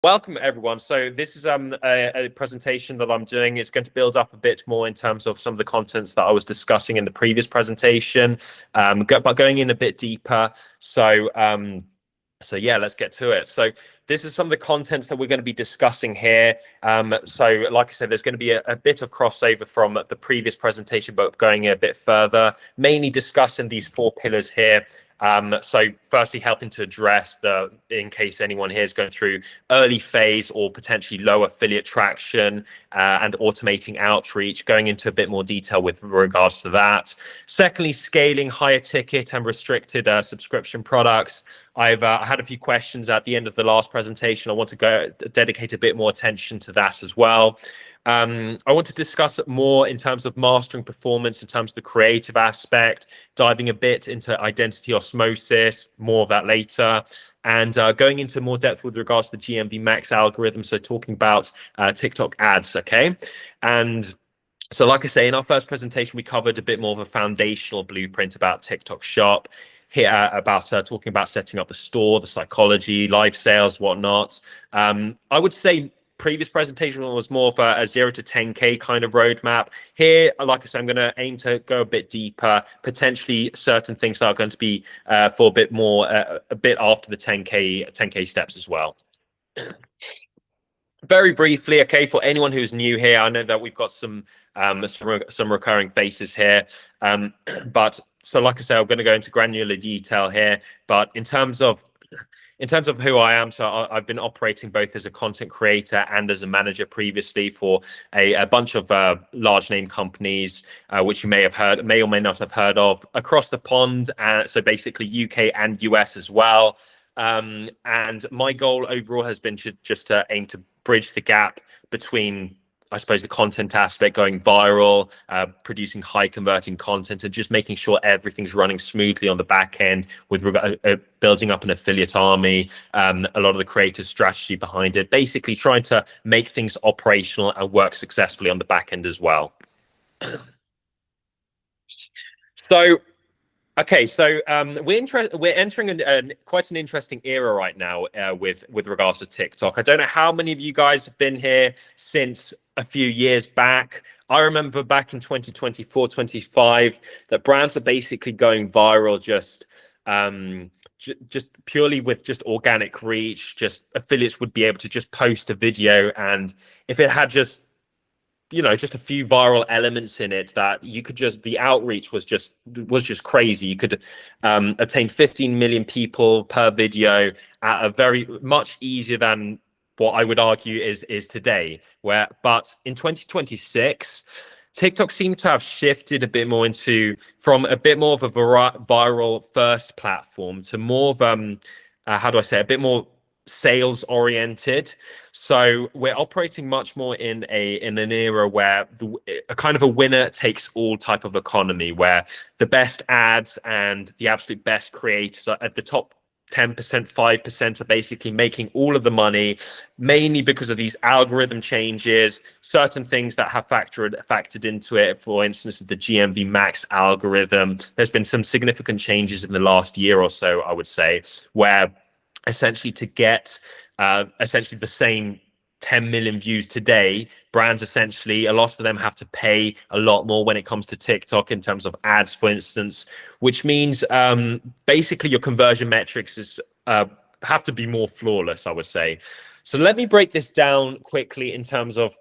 Welcome everyone. So this is a presentation that I'm doing. It's going to build up a bit more in terms of some of the contents that I was discussing in the previous presentation, but going in a bit deeper. So yeah, let's get to it. So this is some of the contents that we're going to be discussing here. So like I said, there's going to be a bit of crossover from the previous presentation, but going a bit further, mainly discussing these 4 pillars here. So firstly, helping to address in case anyone here is going through early phase or potentially low affiliate traction, and automating outreach, going into a bit more detail with regards to that. Secondly, scaling higher ticket and restricted subscription products. I had a few questions at the end of the last presentation. I want to dedicate a bit more attention to that as well. I want to discuss it more in terms of mastering performance, in terms of the creative aspect, diving a bit into identity osmosis, more of that later, and going into more depth with regards to the GMV Max algorithm. So talking about TikTok ads, okay? And so like I say, in our first presentation, we covered a bit more of a foundational blueprint about TikTok Shop. Here about talking about setting up the store, the psychology, live sales, whatnot. I would say previous presentation was more of a 0 to 10K kind of roadmap. Here, like I said, I'm going to aim to go a bit deeper, potentially certain things that are going to be for a bit more, a bit after the 10K steps as well. Very briefly, okay, for anyone who's new here, I know that we've got some recurring faces here, but so like I said, I'm going to go into granular detail here. But in terms of who I am, so I've been operating both as a content creator and as a manager previously for a bunch of large name companies, which you may or may not have heard of across the pond. So basically UK and US as well. And my goal overall has been just to aim to bridge the gap between, I suppose, the content aspect, going viral, producing high converting content, and just making sure everything's running smoothly on the back end with building up an affiliate army, a lot of the creative strategy behind it, basically trying to make things operational and work successfully on the back end as well. So okay, so we're entering quite an interesting era right now with regards to TikTok. I don't know how many of you guys have been here since a few years back. I remember back in 2024, 25, that brands were basically going viral just purely with just organic reach. Just affiliates would be able to just post a video, and if it had just just a few viral elements in it, that you could the outreach was just crazy. You could obtain 15 million people per video at a very much easier than what I would argue is today. But in 2026, TikTok seemed to have shifted a bit more from a bit more of a viral first platform to more of how do I say, a bit more sales oriented. So we're operating much more in an era where a kind of a winner takes all type of economy, where the best ads and the absolute best creators are at the top 10%, 5% are basically making all of the money, mainly because of these algorithm changes, certain things that have factored into it. For instance, the GMV Max algorithm. There's been some significant changes in the last year or so, I would say, where essentially to get essentially the same 10 million views today, brands essentially, a lot of them have to pay a lot more when it comes to TikTok in terms of ads, for instance, which means basically your conversion metrics have to be more flawless, I would say. So let me break this down quickly in terms of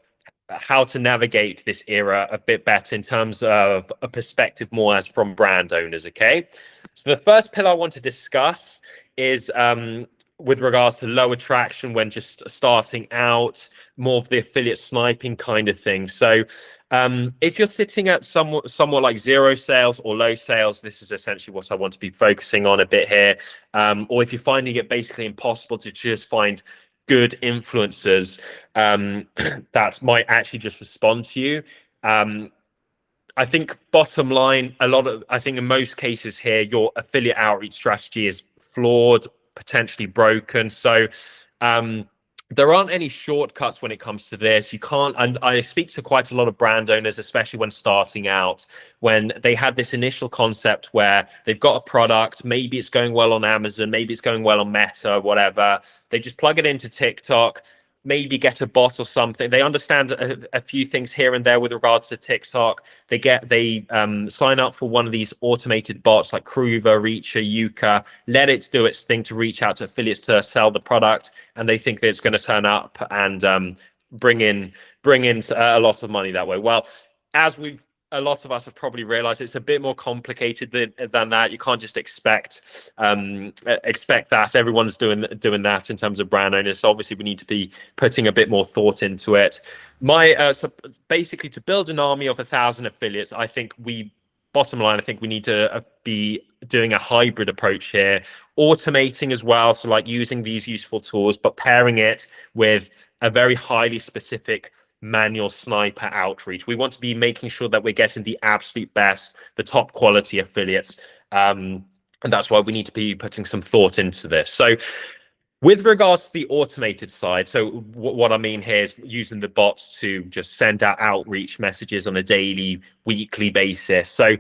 how to navigate this era a bit better in terms of a perspective more as from brand owners, okay? So the first pillar I want to discuss is with regards to low attraction when just starting out, more of the affiliate sniping kind of thing. So if you're sitting at somewhat like 0 sales or low sales, this is essentially what I want to be focusing on a bit here. Or if you're finding it basically impossible to just find good influencers that might actually just respond to you. I think bottom line, I think in most cases here, your affiliate outreach strategy is flawed, potentially broken. So There aren't any shortcuts when it comes to this. You can't, and I speak to quite a lot of brand owners, especially when starting out, when they had this initial concept where they've got a product, maybe it's going well on Amazon, maybe it's going well on Meta, whatever. They just plug it into TikTok, maybe get a bot or something. They understand a few things here and there with regards to TikTok. They sign up for one of these automated bots like Groover, Reacher, Yuka, let it do its thing to reach out to affiliates to sell the product, and they think that it's going to turn up and bring in a lot of money that way. Well, as we've a lot of us have probably realized, it's a bit more complicated than that. You can't just expect that everyone's doing that in terms of brand owners. So obviously we need to be putting a bit more thought into it. So basically, to build an army of 1,000 affiliates, I think bottom line, I think we need to be doing a hybrid approach here, automating as well. So like using these useful tools, but pairing it with a very highly specific manual sniper outreach. We want to be making sure that we're getting the absolute best, the top quality affiliates. And that's why we need to be putting some thought into this. So with regards to the automated side, so what I mean here is using the bots to just send out outreach messages on a daily, weekly basis. So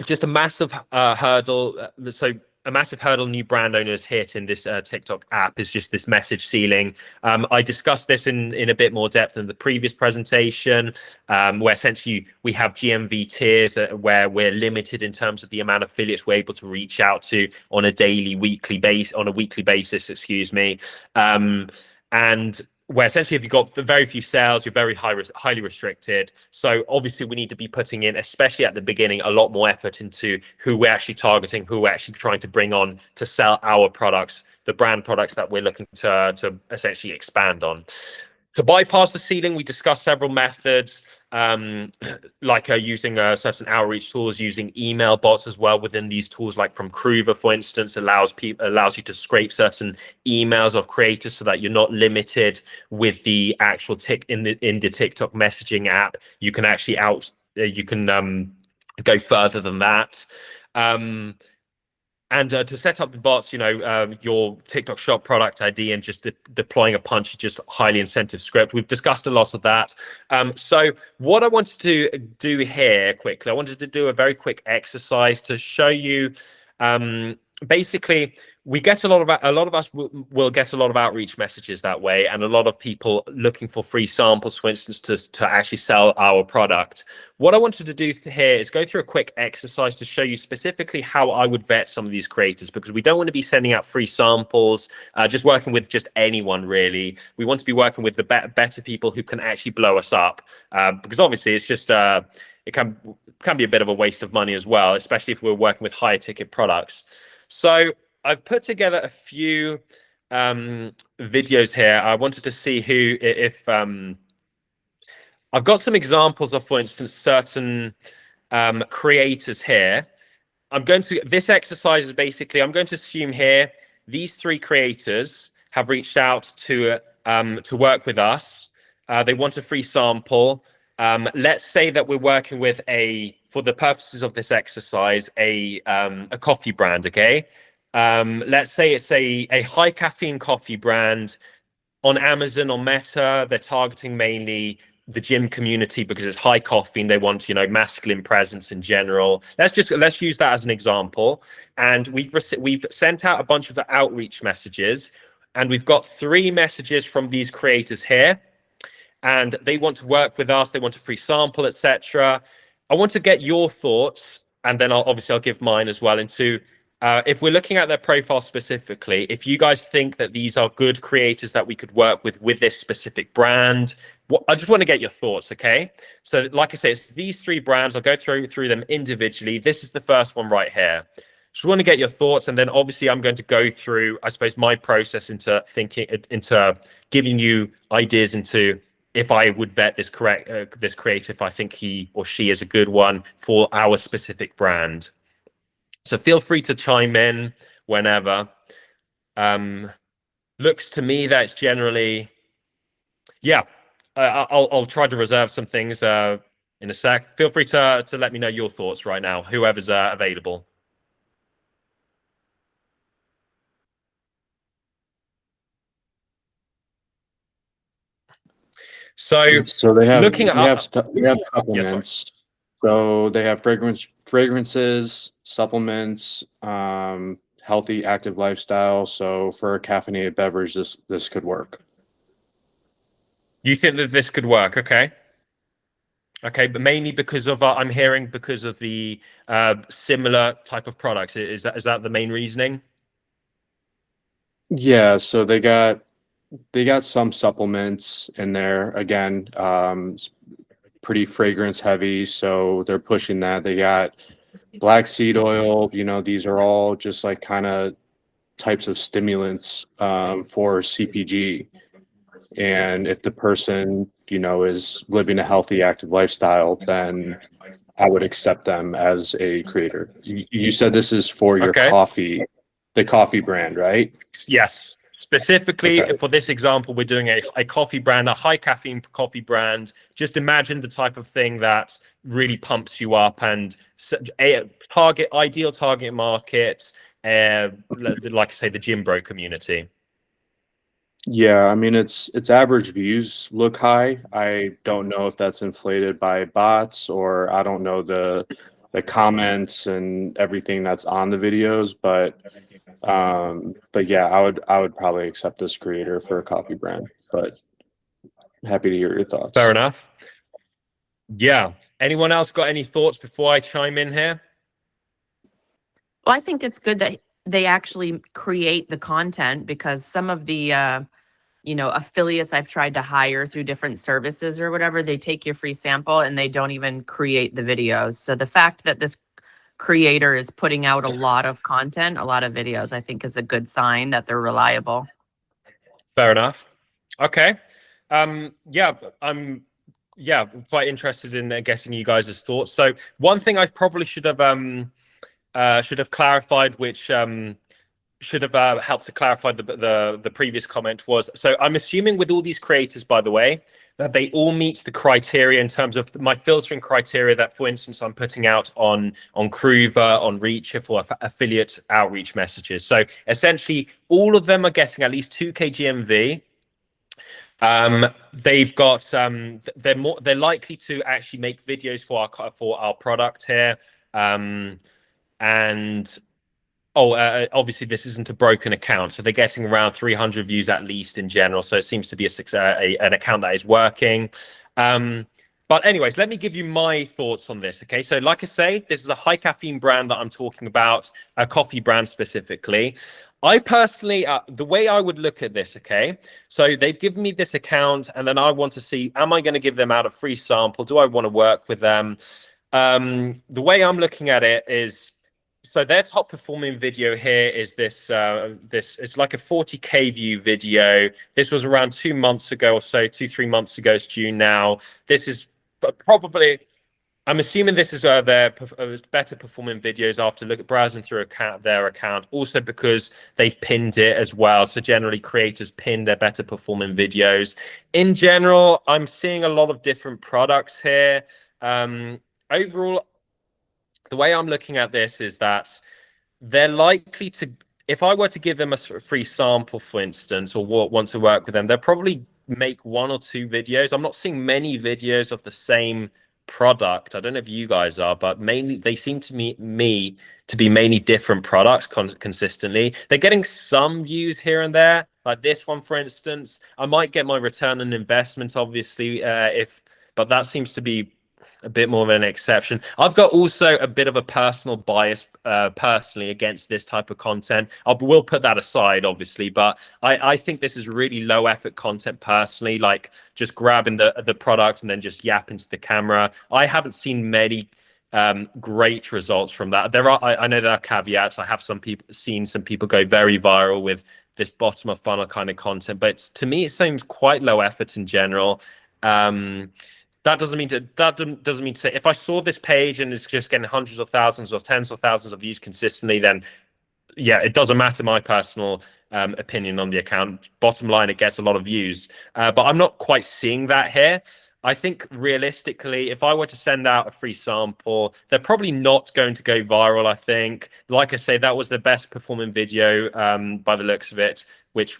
just a massive hurdle. So a massive hurdle new brand owners hit in this TikTok app is just this message ceiling. I discussed this in a bit more depth in the previous presentation, where essentially we have GMV tiers where we're limited in terms of the amount of affiliates we're able to reach out to on a weekly basis, excuse me. And where essentially if you've got very few sales, you're very highly restricted. So obviously we need to be putting in, especially at the beginning, a lot more effort into who we're actually targeting, who we're actually trying to bring on to sell our products, the brand products that we're looking to essentially expand on. To bypass the ceiling, we discussed several methods, like using certain outreach tools, using email bots as well within these tools, like from Groover, for instance, allows you to scrape certain emails of creators so that you're not limited with the actual in the TikTok messaging app. You can actually go further than that. And to set up the bots, your TikTok shop product ID and just deploying a punchy, just highly incentive script. We've discussed a lot of that. So what I wanted to do here quickly, I wanted to do a very quick exercise to show you. Basically, we get a lot of us will get a lot of outreach messages that way, and a lot of people looking for free samples, for instance, to actually sell our product. What I wanted to do here is go through a quick exercise to show you specifically how I would vet some of these creators, because we don't want to be sending out free samples, just working with just anyone really. We want to be working with the better people who can actually blow us up, because obviously it's just it can be a bit of a waste of money as well, especially if we're working with higher ticket products. So I've put together a few videos here. I wanted to see if I've got some examples of, for instance, certain creators here. This exercise is basically, I'm going to assume here, these three creators have reached out to work with us. They want a free sample. Let's say that we're working with for the purposes of this exercise, a coffee brand, okay? Let's say it's a high caffeine coffee brand on Amazon or Meta. They're targeting mainly the gym community because it's high caffeine. They want, masculine presence in general. Let's use that as an example. And we've sent out a bunch of outreach messages, and we've got 3 messages from these creators here. And they want to work with us, they want a free sample, etc. I want to get your thoughts, and then I'll give mine as well, into if we're looking at their profile specifically, if you guys think that these are good creators that we could work with this specific brand. I just want to get your thoughts, okay? So like I say, it's these 3 brands. I'll go through them individually. This is the first one right here. Just want to get your thoughts, and then obviously I'm going to go through, I suppose, my process into giving you ideas into if I would vet this creator, if I think he or she is a good one for our specific brand. So feel free to chime in whenever. Looks to me that it's generally, yeah. I'll try to reserve some things in a sec. Feel free to let me know your thoughts right now, whoever's available. So So they have looking at they have yeah, sorry. supplements. So they have fragrances, supplements, healthy active lifestyle. So for a caffeinated beverage, this could work. You think that this could work? Okay. Okay, but mainly because of I'm hearing because of the similar type of products. Is that the main reasoning? Yeah, so they got some supplements in there. Again, it's pretty fragrance heavy, so they're pushing that. They got black seed oil. You know, these are all just like kind of types of stimulants for CPG. And if the person, you know, is living a healthy, active lifestyle, then I would accept them as a creator. You said this is for your Okay. coffee, the coffee brand, right? Yes. Specifically Okay. for this example, we're doing a coffee brand, a high caffeine coffee brand. Just imagine the type of thing that really pumps you up and a ideal target market, like I say, the gym bro community. Yeah, I mean it's average views look high. I don't know if that's inflated by bots or I don't know the comments and everything that's on the videos, but yeah, I would probably accept this creator for a coffee brand. But happy to hear your Fair thoughts. enough. Yeah. Anyone else got any thoughts before I chime in here? Well, I think it's good that they actually create the content, because some of the affiliates I've tried to hire through different services or whatever, they take your free sample and they don't even create the videos. So the fact that this creator is putting out a lot of content, a lot of videos, I think is a good sign that they're reliable. Fair enough. Okay. Yeah, I'm quite interested in getting you guys' thoughts. So one thing I probably should have clarified, which should have helped to clarify the previous comment was, so I'm assuming with all these creators, by the way, that they all meet the criteria in terms of my filtering criteria that, for instance, I'm putting out on Groover, on Reacher for affiliate outreach messages. So essentially, all of them are getting at least 2K GMV. They've got they're likely to actually make videos for our product here. And obviously this isn't a broken account, so they're getting around 300 views at least in general. So it seems to be an account that is working. But anyways, let me give you my thoughts on this. Okay, so like I say, this is a high caffeine brand that I'm talking about, a coffee brand specifically. I personally, the way I would look at this, okay, so they've given me this account, and then I want to see, am I going to give them out a free sample? Do I want to work with them? The way I'm looking at it is, so their top performing video here is this it's like a 40K view video. This was around 2 months ago or so, 3 months ago. It's June now. This is probably, I'm assuming this is their better performing videos after browsing through their account. Also because they've pinned it as well. So generally creators pin their better performing videos. In general, I'm seeing a lot of different products here. Overall, the way I'm looking at this is that they're likely to, if I were to give them a sort of free sample, for instance, or want to work with them, they'll probably make 1 or 2 videos. I'm not seeing many videos of the same product. I don't know if you guys are, but mainly they seem to me to be mainly different products consistently. They're getting some views here and there, like this one, for instance. I might get my return on investment, obviously, but that seems to be a bit more of an exception. I've got also a bit of a personal bias personally against this type of content. Will put that aside, obviously, but I think this is really low effort content personally, like just grabbing the product and then just yapping to the camera. I haven't seen many great results from that. I know there are caveats. I have seen some people go very viral with this bottom of funnel kind of content, but to me it seems quite low effort in general. That doesn't mean to say if I saw this page and it's just getting hundreds of thousands or tens of thousands of views consistently, then yeah, it doesn't matter my personal opinion on the account. Bottom line, it gets a lot of views, but I'm not quite seeing that here. I think realistically, if I were to send out a free sample, they're probably not going to go viral. I think, like I say, that was the best performing video by the looks of it, which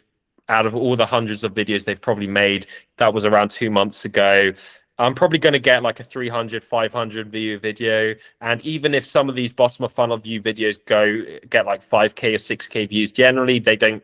out of all the hundreds of videos they've probably made, that was around 2 months ago. I'm probably going to get like a 300, 500 view video. And even if some of these bottom of funnel view videos get like 5K or 6K views, generally they don't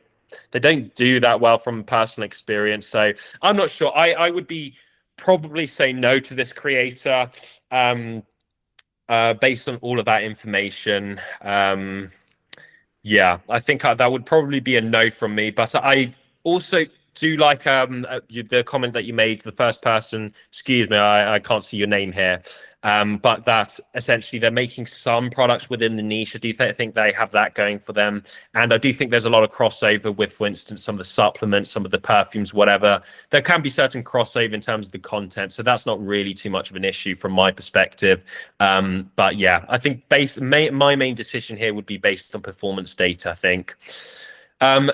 do that well from personal experience. So I'm not sure. I would be probably say no to this creator based on all of that information. Yeah, I think that would probably be a no from me. But I also do like the comment that you made, the first person, excuse me, I can't see your name here, but that essentially they're making some products within the niche. I do think they have that going for them. And I do think there's a lot of crossover with, for instance, some of the supplements, some of the perfumes, whatever. There can be certain crossover in terms of the content. So that's not really too much of an issue from my perspective. But yeah, I think my main decision here would be based on performance data, I think.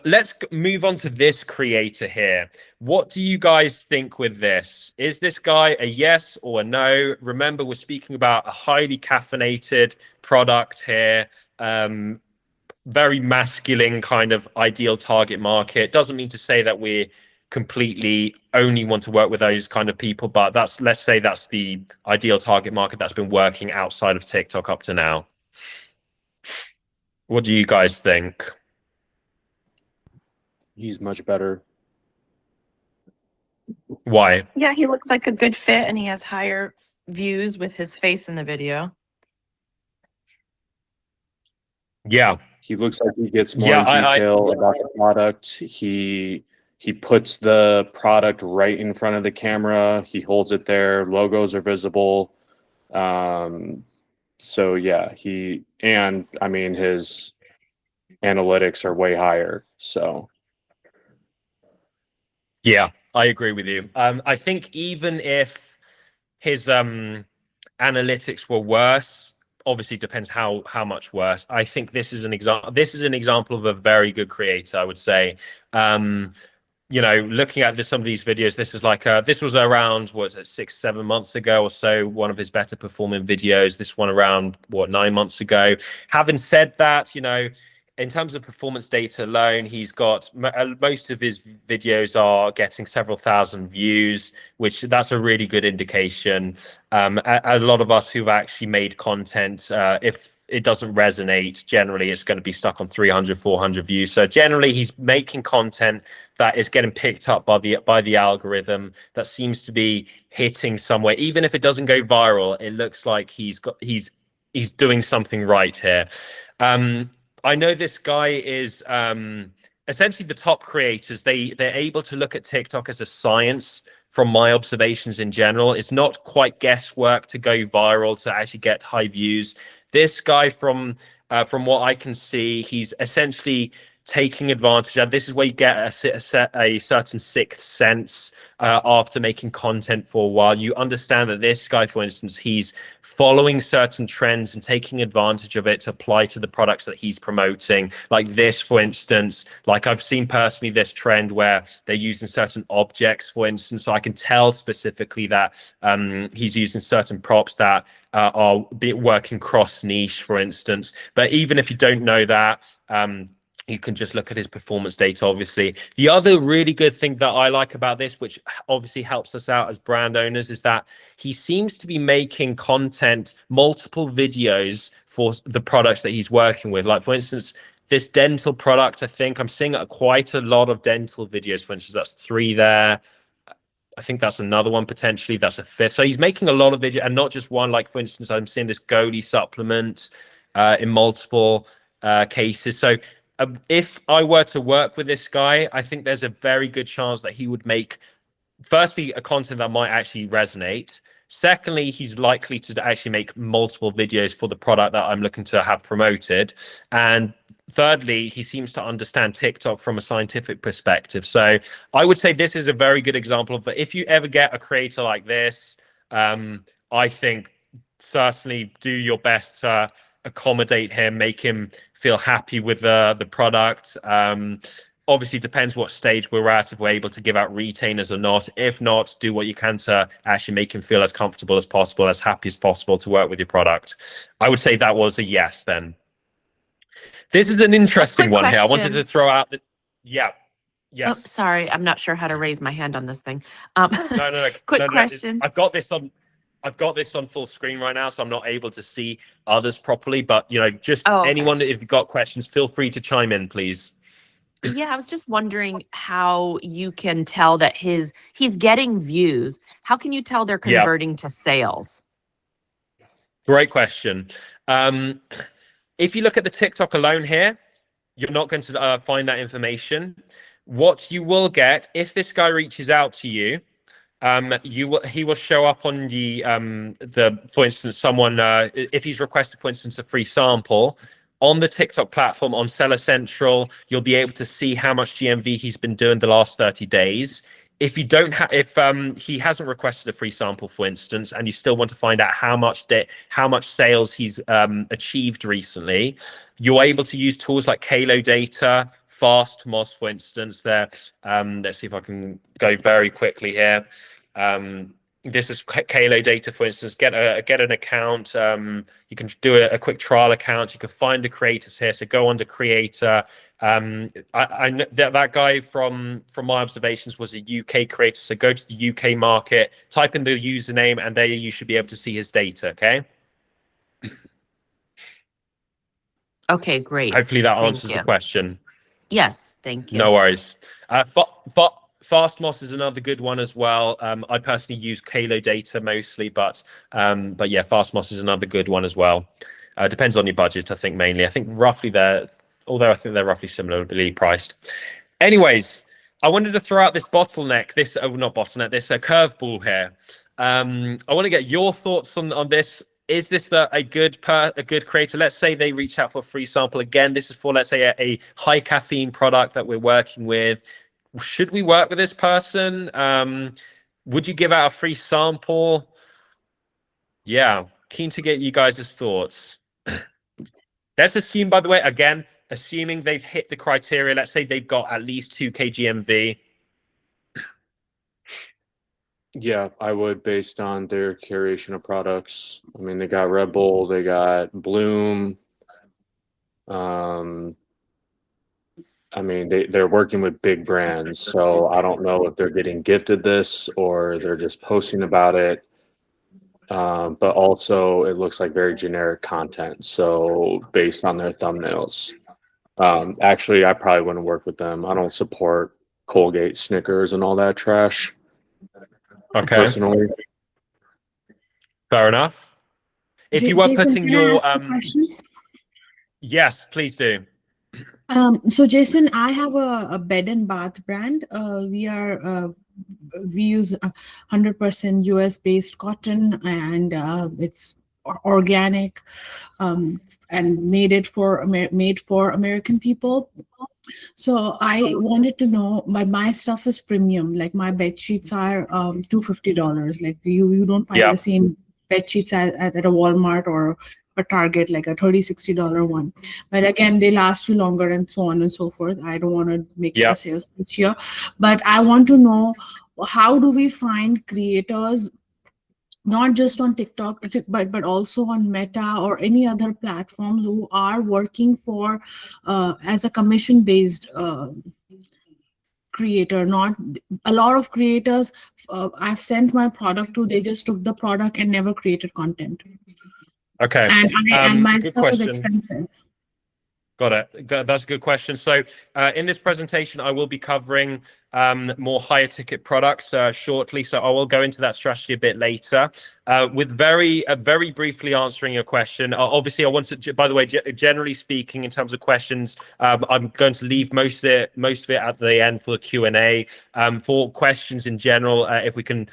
Let's move on to this creator here. What do you guys think with this? Is this guy a yes or a no? Remember, we're speaking about a highly caffeinated product here. Very masculine kind of ideal target market. Doesn't mean to say that we completely only want to work with those kind of people, but let's say that's the ideal target market that's been working outside of TikTok up to now. What do you guys think? He's much better. Why? Yeah, he looks like a good fit and he has higher views with his face in the video. Yeah. He looks like he gets more in detail about the product. He puts the product right in front of the camera. He holds it there. Logos are visible. So yeah, I mean, his analytics are way higher. So yeah, I agree with you. I think even if his analytics were worse, obviously depends how much worse. I think this is an example of a very good creator, I would say. Looking at some of these videos, this was around, what was it, 6-7 months ago or so, one of his better performing videos. This one around 9 months ago. Having said that, in terms of performance data alone, he's got most of his videos are getting several thousand views, which that's a really good indication. A lot of us who've actually made content, if it doesn't resonate, generally it's going to be stuck on 300, 400 views. So generally he's making content that is getting picked up by the algorithm, that seems to be hitting somewhere. Even if it doesn't go viral, it looks like he's doing something right here. I know this guy is essentially the top creators. They're able to look at TikTok as a science. From my observations in general, it's not quite guesswork to go viral, to actually get high views. This guy, from what I can see, he's essentially taking advantage of. This is where you get a certain sixth sense after making content for a while. You understand that this guy, for instance, he's following certain trends and taking advantage of it to apply to the products that he's promoting. Like this, for instance, like I've seen personally this trend where they're using certain objects, for instance. So I can tell specifically that he's using certain props that are working cross niche, for instance. But even if you don't know that, you can just look at his performance data, obviously. The other really good thing that I like about this, which obviously helps us out as brand owners, is that he seems to be making content, multiple videos for the products that he's working with. Like, for instance, this dental product, I think I'm seeing quite a lot of dental videos. For instance, that's 3 there. I think that's another one potentially. That's a 5th. So he's making a lot of video, and not just one. Like, for instance, I'm seeing this Goldie supplement in multiple cases. So if I were to work with this guy, I think there's a very good chance that he would make, firstly, a content that might actually resonate. Secondly, he's likely to actually make multiple videos for the product that I'm looking to have promoted. And thirdly, he seems to understand TikTok from a scientific perspective. So I would say this is a very good example of, if you ever get a creator like this, I think certainly do your best to accommodate him, make him feel happy with the product. Obviously depends what stage we're at, if we're able to give out retainers or not. If not, do what you can to actually make him feel as comfortable as possible, as happy as possible to work with your product. I would say that was a yes then. This is an interesting one here. I wanted to throw out yeah. Oh, Yes. sorry, I'm not sure how to raise my hand on this thing. No. Quick No. question. I've got this on full screen right now, so I'm not able to see others properly. But just Oh, okay. anyone, if you've got questions, feel free to chime in, please. Yeah, I was just wondering how you can tell that he's getting views. How can you tell they're Yeah, converting to sales? great question. If you look at the TikTok alone here, you're not going to find that information. What you will get, if this guy reaches out to you, he will show up on for instance, someone if he's requested, for instance, a free sample on the TikTok platform on Seller Central, you'll be able to see how much GMV he's been doing the last 30 days. If you don't have, if he hasn't requested a free sample, for instance, and you still want to find out how much sales he's achieved recently, you're able to use tools like Kalo Data, FastMos, for instance. There, let's see if I can go very quickly here. This is Kalo Data, for instance. Get an account. You can do a quick trial account. You can find the creators here. So go under creator. I know that guy from my observations was a UK creator. So go to the UK market, type in the username, and there you should be able to see his data. Okay. Okay, great. Hopefully that Thank answers the you. question. Yes, thank you. No worries. FastMos is another good one as well. I personally use Kalo Data mostly, but yeah, FastMos is another good one as well. Depends on your budget, I think, mainly. I think roughly they're roughly similarly priced. Anyways, I wanted to throw out this bottleneck, this curveball here. I want to get your thoughts on this. Is this a good creator? Let's say they reach out for a free sample. Again, this is for, let's say, a high caffeine product that we're working with. Should we work with this person? Would you give out a free sample? Yeah, keen to get you guys' thoughts. Let's assume, by the way, again, assuming they've hit the criteria, let's say they've got at least 2K GMV. Yeah, I would, based on their curation of products. I mean, they got Red Bull, they got Bloom. I mean, they're working with big brands, so I don't know if they're getting gifted this or they're just posting about it. But also, it looks like very generic content. So based on their thumbnails, actually, I probably wouldn't work with them. I don't support Colgate, Snickers, and all that trash. Okay, Personally. Fair enough. If you were Jason, putting can I your ask a question? yes, please do. So Jason, I have a bed and bath brand. We use 100% US based cotton, and it's organic, and made for American people. So I wanted to know, my stuff is premium. Like my bed sheets are $250. Like you don't find the same bed sheets at a Walmart or a Target, like a $30-$60 one. But again, they last you longer and so on and so forth. I don't want to make it a sales pitch here, but I want to know, how do we find creators, not just on TikTok, but also on Meta or any other platforms, who are working for as a commission-based creator? Not a lot of creators I've sent my product to, they just took the product and never created content. Okay. And my good stuff is question. expensive. Got it. That's a good question. So in this presentation, I will be covering more higher ticket products shortly. So I will go into that strategy a bit later. With very briefly answering your question. Obviously, I want to, by the way, generally speaking, in terms of questions, I'm going to leave most of it at the end for the Q&A. For questions in general, if we can.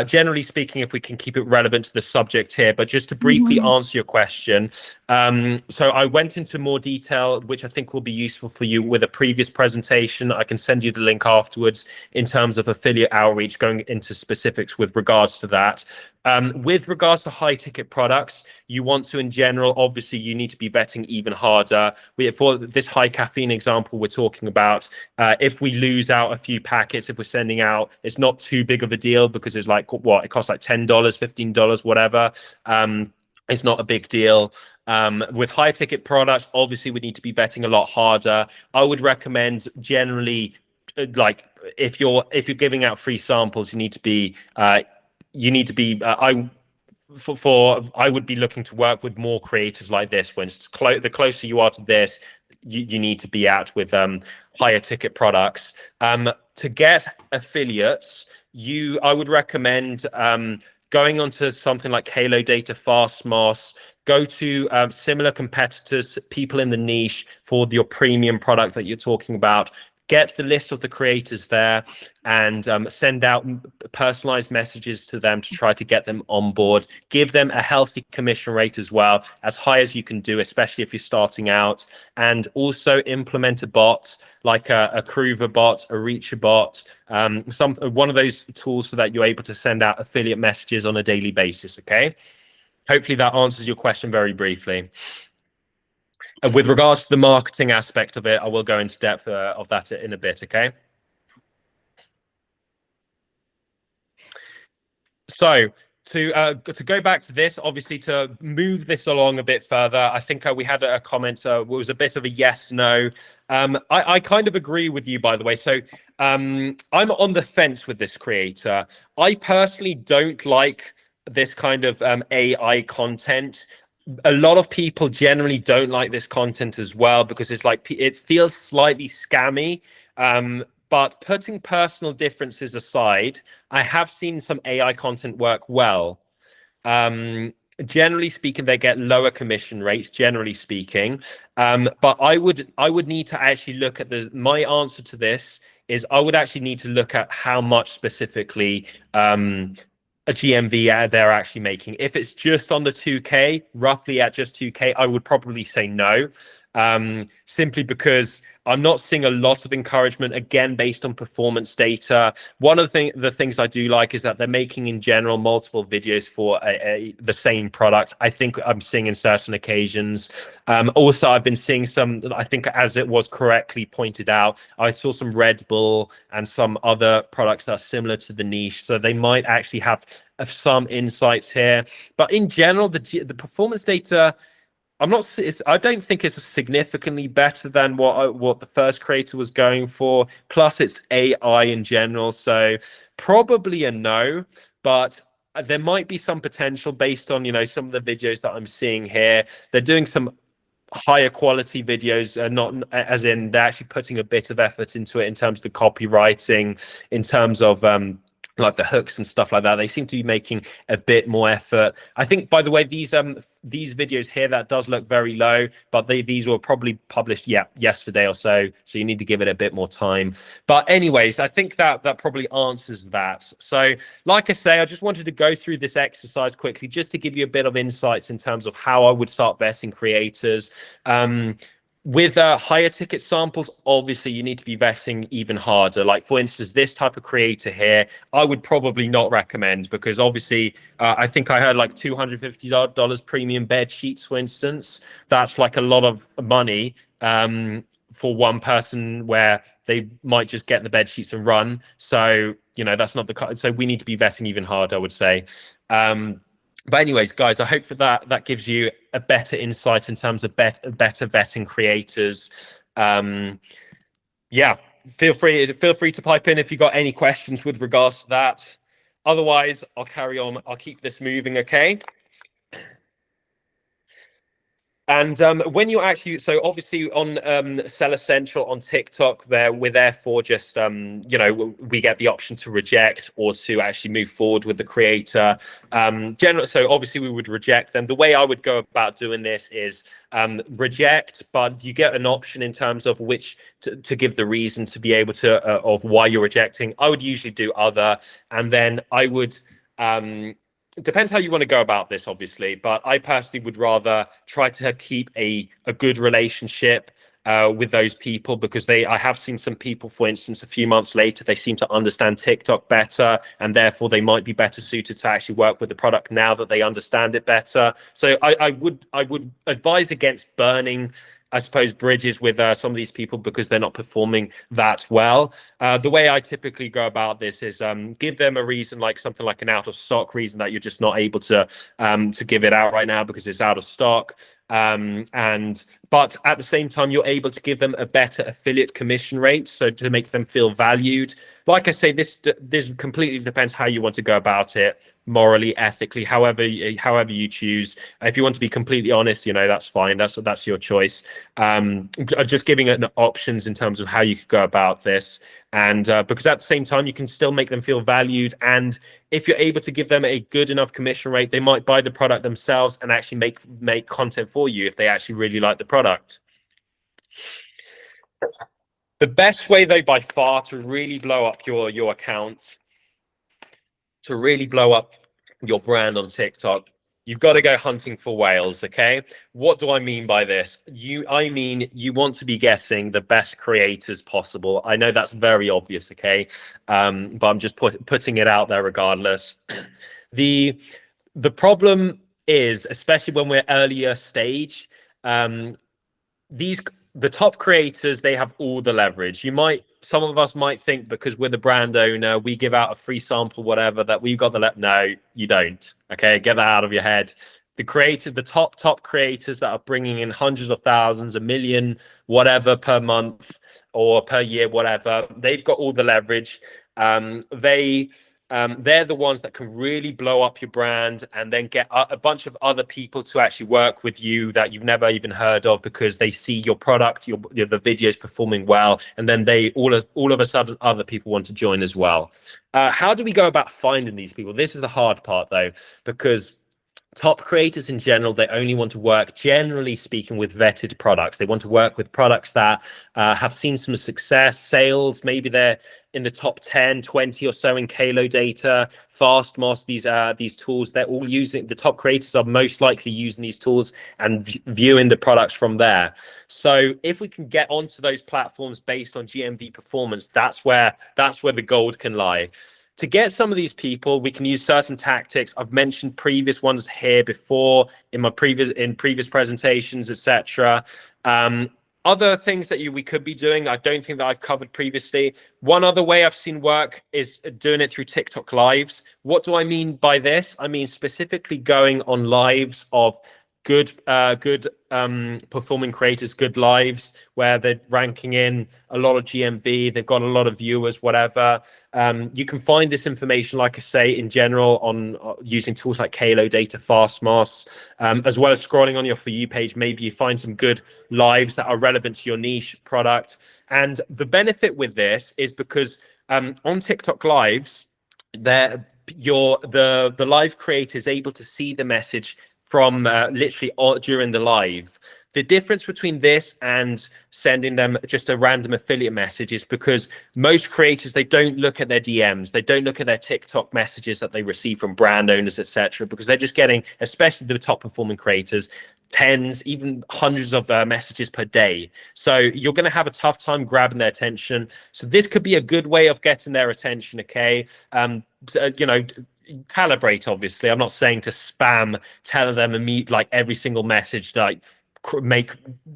Generally speaking, if we can keep it relevant to the subject here, but just to briefly answer your question. So I went into more detail, which I think will be useful for you with a previous presentation. I can send you the link afterwards in terms of affiliate outreach, going into specifics with regards to that. With regards to high ticket products, you want to, in general, obviously you need to be vetting even harder. For this high caffeine example we're talking about, if we lose out a few packets, if we're sending out, it's not too big of a deal, because it's like, what, it costs like $10, $15, whatever. It's not a big deal. With high ticket products, obviously we need to be vetting a lot harder. I would recommend generally like if you're giving out free samples, you need to be I would be looking to work with more creators like this. For instance, the closer you are to this, you need to be at with higher ticket products. To get affiliates, I would recommend going onto something like Halo Data, Fastmoss. Go to similar competitors, people in the niche for your premium product that you're talking about. Get the list of the creators there and send out personalized messages to them to try to get them on board. Give them a healthy commission rate as well, as high as you can do, especially if you're starting out. And also implement a bot like a Groover bot, a Reacher bot, one of those tools so that you're able to send out affiliate messages on a daily basis. Okay. Hopefully that answers your question very briefly. With regards to the marketing aspect of it, I will go into depth of that in a bit, okay? So to go back to this, obviously to move this along a bit further, I think we had a comment, it was a bit of a yes, no. I kind of agree with you, by the way. So I'm on the fence with this creator. I personally don't like this kind of AI content. A lot of people generally don't like this content as well because it's like it feels slightly scammy. But putting personal differences aside, I have seen some AI content work well. Generally speaking, they get lower commission rates, generally speaking. But I would need to actually look at my answer to this is I would actually need to look at how much specifically a GMV they're actually making. If it's just on the 2K, roughly at just 2K, I would probably say no, simply because I'm not seeing a lot of encouragement, again, based on performance data. One of the things I do like is that they're making, in general, multiple videos for the same product. I think I'm seeing in certain occasions. Also, I've been seeing some, I think as it was correctly pointed out, I saw some Red Bull and some other products that are similar to the niche. So they might actually have some insights here. But in general, the performance data, I don't think it's significantly better than what the first creator was going for. Plus, it's AI in general, so probably a no. But there might be some potential based on some of the videos that I'm seeing here. They're doing some higher quality videos, not as in they're actually putting a bit of effort into it in terms of the copywriting, in terms of like the hooks and stuff like that. They seem to be making a bit more effort. I think, by the way, these videos here, that does look very low, but these were probably published yesterday or so you need to give it a bit more time. But anyways, I think that probably answers that. So like I say, I just wanted to go through this exercise quickly just to give you a bit of insights in terms of how I would start vetting creators. With higher ticket samples, obviously you need to be vetting even harder. Like, for instance, this type of creator here, I would probably not recommend, because obviously I think I heard like $250 premium bed sheets, for instance. That's like a lot of money for one person, where they might just get the bed sheets and run. So that's not so we need to be vetting even harder, I would say. But anyways, guys, I hope that gives you a better insight in terms of better vetting creators. Yeah, feel free to pipe in if you got any questions with regards to that. Otherwise, I'll carry on. I'll keep this moving, okay? And when you actually, so obviously on Seller Central on TikTok, we're therefore just, we get the option to reject or to actually move forward with the creator. So obviously we would reject them. The way I would go about doing this is reject, but you get an option in terms of which to give the reason to be able to, of why you're rejecting. I would usually do other, and then I would, it depends how you want to go about this, obviously, but I personally would rather try to keep a good relationship with those people, because I have seen some people, for instance, a few months later, they seem to understand TikTok better, and therefore they might be better suited to actually work with the product now that they understand it better. So I would advise against burning, I suppose, bridges with some of these people because they're not performing that well. The way I typically go about this is give them a reason, like something like an out of stock reason that you're just not able to give it out right now because it's out of stock. But at the same time, you're able to give them a better affiliate commission rate, so to make them feel valued. Like I say, this completely depends how you want to go about it, morally, ethically, however you choose. If you want to be completely honest, that's fine. That's your choice. Just giving it options in terms of how you could go about this, and because at the same time you can still make them feel valued, and if you're able to give them a good enough commission rate, they might buy the product themselves and actually make content for you if they actually really like the product. The best way, though, by far, to really blow up your account, to really blow up your brand on TikTok, you've got to go hunting for whales. Okay, what do I mean by this? I mean you want to be getting the best creators possible. I know that's very obvious, okay, but I'm just putting it out there regardless. The problem is, especially when we're earlier stage, the top creators, they have all the leverage. Some of us might think because we're the brand owner, we give out a free sample, whatever, that we've got no, you don't. Okay, get that out of your head. The top creators that are bringing in hundreds of thousands, $1 million, whatever, per month or per year, whatever, they've got all the leverage. They're the ones that can really blow up your brand and then get a bunch of other people to actually work with you that you've never even heard of, because they see your product, the videos performing well, and then all of a sudden other people want to join as well. How do we go about finding these people? This is the hard part, though, because top creators in general, they only want to work, generally speaking, with vetted products. They want to work with products that have seen some success, sales. Maybe they're in the top 10, 20 or so in Kalo data, Fastmoss, these tools. They're all using, the top creators are most likely using these tools and viewing the products from there. So if we can get onto those platforms based on GMV performance, that's where the gold can lie. To get some of these people, we can use certain tactics. I've mentioned previous ones here before in previous presentations, etc. Other things that we could be doing, I don't think that I've covered previously. One other way I've seen work is doing it through TikTok lives. What do I mean by this? I mean specifically going on lives of good performing creators, good lives where they're ranking in a lot of GMV, they've got a lot of viewers, whatever. You can find this information, like I say, in general on using tools like Kalo data, Fastmoss, as well as scrolling on your For You page. Maybe you find some good lives that are relevant to your niche product. And the benefit with this is because on TikTok lives, the live creator is able to see the message from literally during the live. The difference between this and sending them just a random affiliate message is because most creators, they don't look at their DMs, they don't look at their TikTok messages that they receive from brand owners, etc., because they're just getting, especially the top performing creators, tens, even hundreds of messages per day. So you're going to have a tough time grabbing their attention. So this could be a good way of getting their attention. Okay, calibrate. Obviously, I'm not saying to spam, tell them and meet like every single message, like make,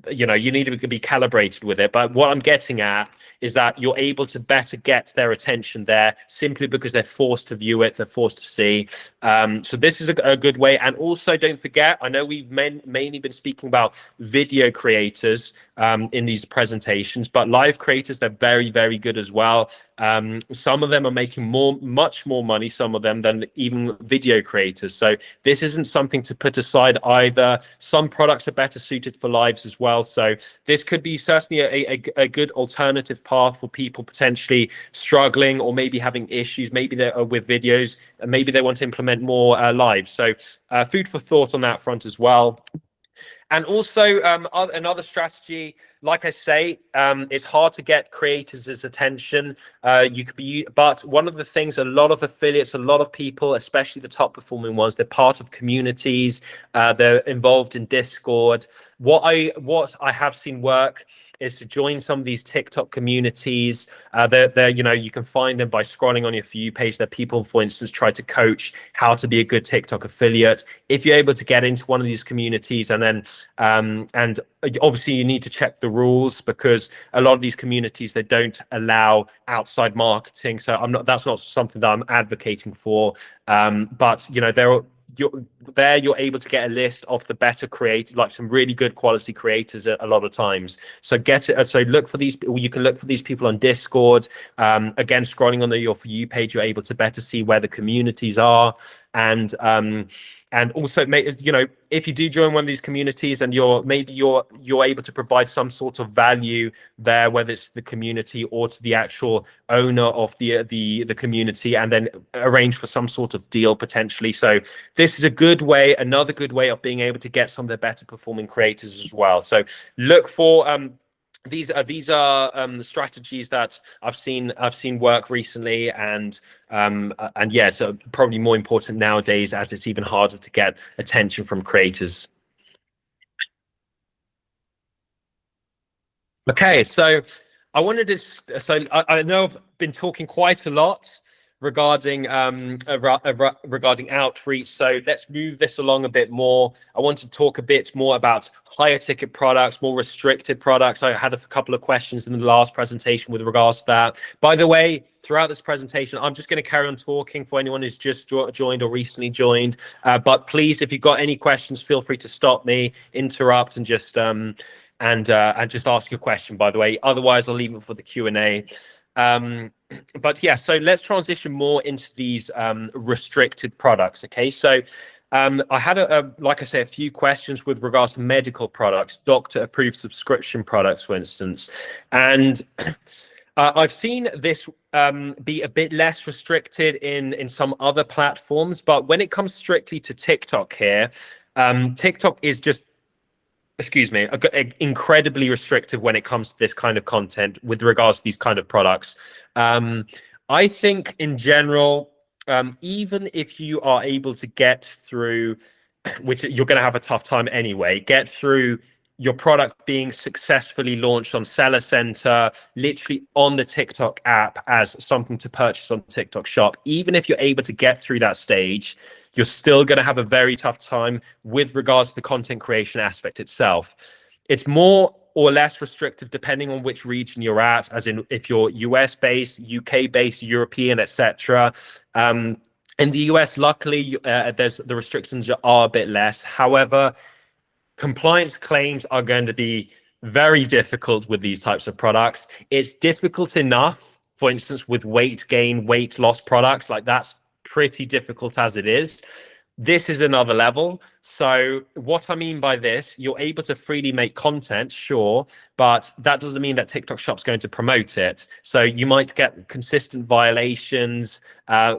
you need to be calibrated with it. But what I'm getting at is that you're able to better get their attention there simply because they're forced to view it, they're forced to see. So this is a good way. And also don't forget, I know we've mainly been speaking about video creators in these presentations, but live creators, they're very, very good as well. Some of them are making much more money, some of them, than even video creators. So this isn't something to put aside either. Some products are better suited for lives as well. So this could be certainly a good alternative path for people potentially struggling or maybe having issues. Maybe they're with videos and maybe they want to implement more lives. So food for thought on that front as well. And also another strategy, like I say, it's hard to get creators' attention. But one of the things, a lot of affiliates, a lot of people, especially the top performing ones, they're part of communities. They're involved in Discord. What I have seen work is to join some of these TikTok communities. You can find them by scrolling on your For You page. There are people, for instance, try to coach how to be a good TikTok affiliate. If you're able to get into one of these communities, and then and obviously you need to check the rules, because a lot of these communities, they don't allow outside marketing. So that's not something that I'm advocating for. But you're able to get a list of the better creators, like some really good quality creators a lot of times. So look for these. You can look for these people on Discord. Again, scrolling on your For You page, you're able to better see where the communities are, and also, if you do join one of these communities and you're able to provide some sort of value there, whether it's to the community or to the actual owner of the community, and then arrange for some sort of deal potentially. So this is another good way of being able to get some of the better performing creators as well. So look for these are strategies that I've seen work recently, and yeah, so probably more important nowadays as it's even harder to get attention from creators. Okay, so I wanted to. So I know I've been talking quite a lot regarding regarding outreach. So let's move this along a bit more. I want to talk a bit more about higher ticket products, more restricted products. I had a couple of questions in the last presentation with regards to that. By the way, throughout this presentation, I'm just going to carry on talking for anyone who's just joined or recently joined. But please, if you've got any questions, feel free to stop me, interrupt, and just ask your question. By the way, otherwise I'll leave it for the Q&A. But yeah, so let's transition more into these restricted products. Okay, so I had like I say, a few questions with regards to medical products, doctor approved subscription products, for instance, and I've seen this be a bit less restricted in some other platforms, but when it comes strictly to TikTok here, TikTok is just, incredibly restrictive when it comes to this kind of content with regards to these kind of products. I think in general, even if you are able to get through, which you're going to have a tough time anyway, get through your product being successfully launched on Seller Center, literally on the TikTok app as something to purchase on TikTok Shop, even if you're able to get through that stage, you're still going to have a very tough time with regards to the content creation aspect itself. It's more or less restrictive depending on which region you're at, as in if you're US based, UK based, European, etc. In the US, luckily, the restrictions are a bit less. However, compliance claims are going to be very difficult with these types of products. It's difficult enough, for instance, with weight gain, weight loss products, like that's pretty difficult as it is. This is another level. So what I mean by this, you're able to freely make content, sure, but that doesn't mean that TikTok Shop's going to promote it. So you might get consistent violations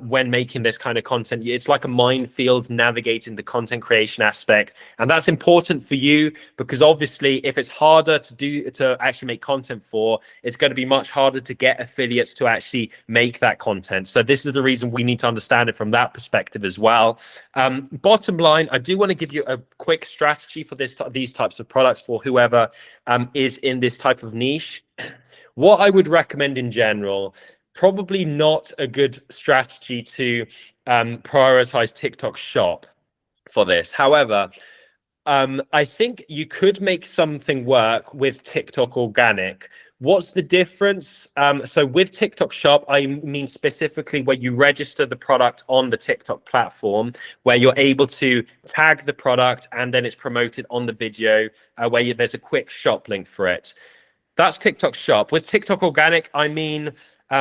when making this kind of content. It's like a minefield navigating the content creation aspect. And that's important for you because obviously if it's harder to actually make content for, it's going to be much harder to get affiliates to actually make that content. So this is the reason we need to understand it from that perspective as well. Bottom line, I do want to give you a quick strategy for these types of products for whoever is in this type of niche. What I would recommend in general, probably not a good strategy to prioritize TikTok Shop for this. However, I think you could make something work with TikTok Organic. What's the difference? So with TikTok Shop, I mean specifically where you register the product on the TikTok platform, where you're able to tag the product and then it's promoted on the video, where there's a quick shop link for it. That's TikTok Shop. With TikTok Organic, I mean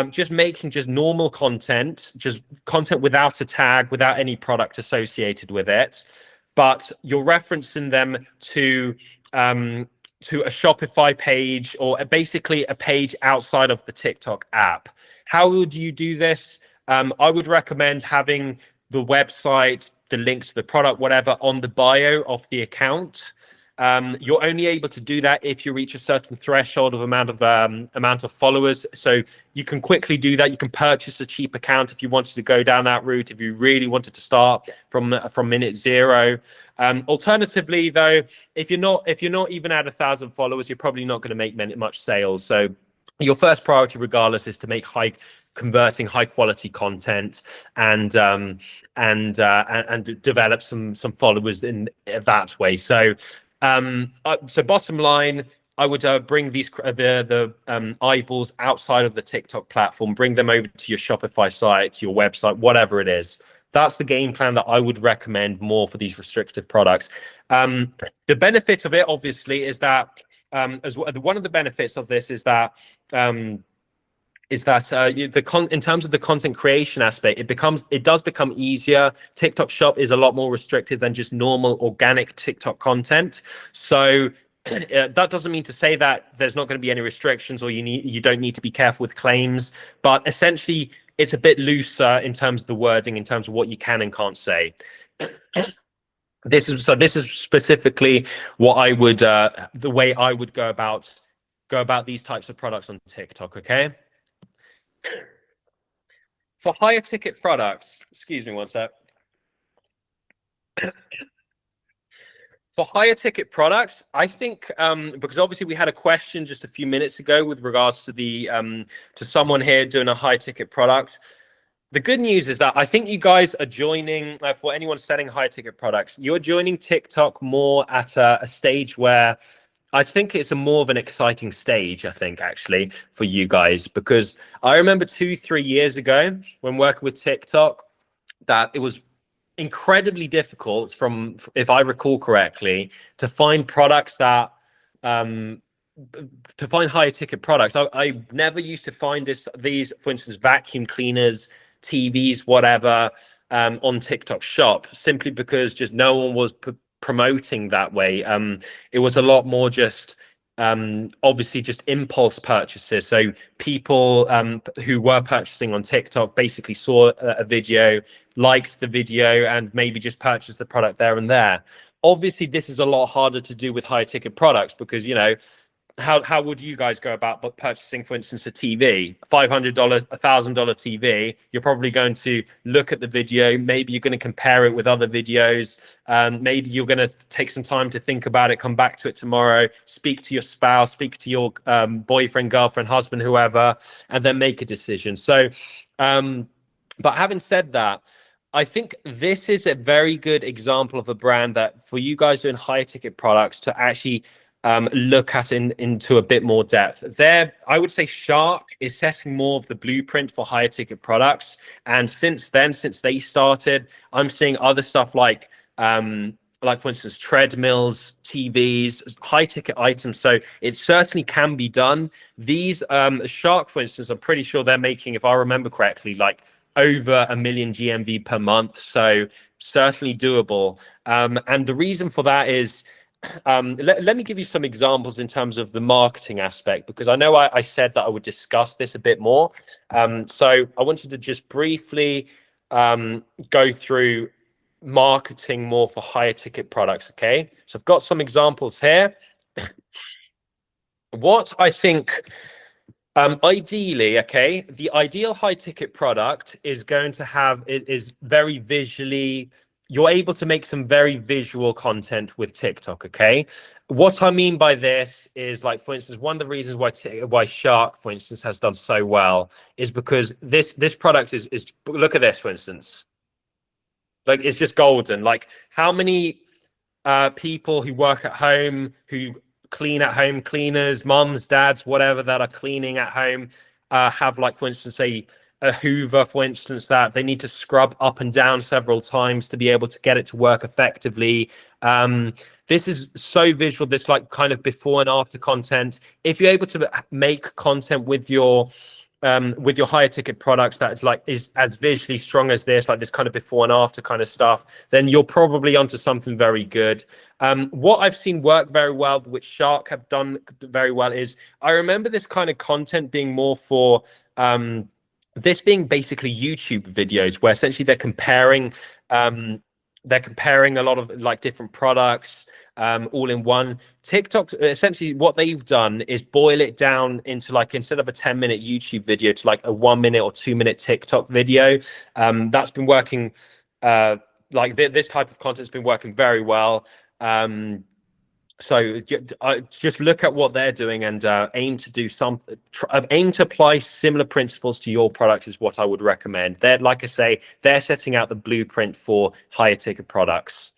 just making just normal content, just content without a tag, without any product associated with it, but you're referencing them to a Shopify page or basically a page outside of the TikTok app. How would you do this? I would recommend having the website, the links to the product, whatever, on the bio of the account. You're only able to do that if you reach a certain threshold of amount of followers. So you can quickly do that. You can purchase a cheap account if you wanted to go down that route, if you really wanted to start from minute zero. Alternatively, though, if you're not even at 1,000 followers, you're probably not going to make much sales. So your first priority, regardless, is to make converting high quality content and develop some followers in that way. So bottom line, I would bring the eyeballs outside of the TikTok platform, bring them over to your Shopify site, your website, whatever it is. that's the game plan that I would recommend more for these restrictive products. The benefit of it, obviously, is that as well, one of the benefits of this is that in terms of the content creation aspect, it does become easier. TikTok Shop is a lot more restrictive than just normal organic TikTok content. So that doesn't mean to say that there's not going to be any restrictions, or you don't need to be careful with claims, but essentially it's a bit looser in terms of the wording, in terms of what you can and can't say. This is specifically what I would the way I would go about these types of products on TikTok. Okay. For higher ticket products, excuse me one sec. For higher ticket products, I think because obviously we had a question just a few minutes ago with regards to the to someone here doing a high ticket product. The good news is that I think you guys are joining, for anyone selling high ticket products, you're joining TikTok more at a stage where I think it's a more of an exciting stage, I think, actually, for you guys, because I remember 2-3 years ago when working with TikTok, that it was incredibly difficult, from, if I recall correctly, to find products that to find higher ticket products. I never used to find these, for instance, vacuum cleaners, TVs, whatever, on TikTok Shop, simply because just no one was promoting that way. It was a lot more just obviously just impulse purchases. So people who were purchasing on TikTok basically saw a video, liked the video, and maybe just purchased the product there and there. Obviously, this is a lot harder to do with high ticket products, because, you know, how would you guys go about purchasing, for instance, a TV, $500, $1,000 TV? You're probably going to look at the video. Maybe you're going to compare it with other videos. Maybe you're going to take some time to think about it, come back to it tomorrow, speak to your spouse, speak to your boyfriend, girlfriend, husband, whoever, and then make a decision. So, but having said that, I think this is a very good example of a brand that, for you guys doing high ticket products, to actually look at into a bit more depth. There, I would say Shark is setting more of the blueprint for higher ticket products. And since then, since they started, I'm seeing other stuff like for instance, treadmills, TVs, high ticket items. So it certainly can be done. These Shark, for instance, I'm pretty sure they're making, if I remember correctly, like over 1 million GMV per month. So certainly doable. And the reason for that is, let me give you some examples in terms of the marketing aspect, because I know I said that I would discuss this a bit more. So I wanted to just briefly go through marketing more for higher ticket products. Okay, so I've got some examples here. What I think, ideally, okay, the ideal high ticket product is going to have, it is very visually, you're able to make some very visual content with TikTok. Okay, what I mean by this is, like, for instance, one of the reasons why Shark, for instance, has done so well is because this product is look at this, for instance, like, it's just golden. Like, how many people who work at home, who clean at home, cleaners, moms, dads, whatever, that are cleaning at home, have, like, for instance, a Hoover, for instance, that they need to scrub up and down several times to be able to get it to work effectively. This is so visual, this, like, kind of before and after content. If you're able to make content with your higher ticket products that is as visually strong as this, like this kind of before and after kind of stuff, then you're probably onto something very good. What I've seen work very well, which Shark have done very well, is I remember this kind of content being more for this being basically YouTube videos, where essentially they're comparing a lot of, like, different products all in one. TikTok, essentially what they've done is boil it down into, like, instead of a 10-minute YouTube video, to like a 1-minute or 2-minute TikTok video. That's been working, like, this type of content's been working very well. So just look at what they're doing and aim to do something, aim to apply similar principles to your product is what I would recommend. They're, like I say, they're setting out the blueprint for higher ticket products.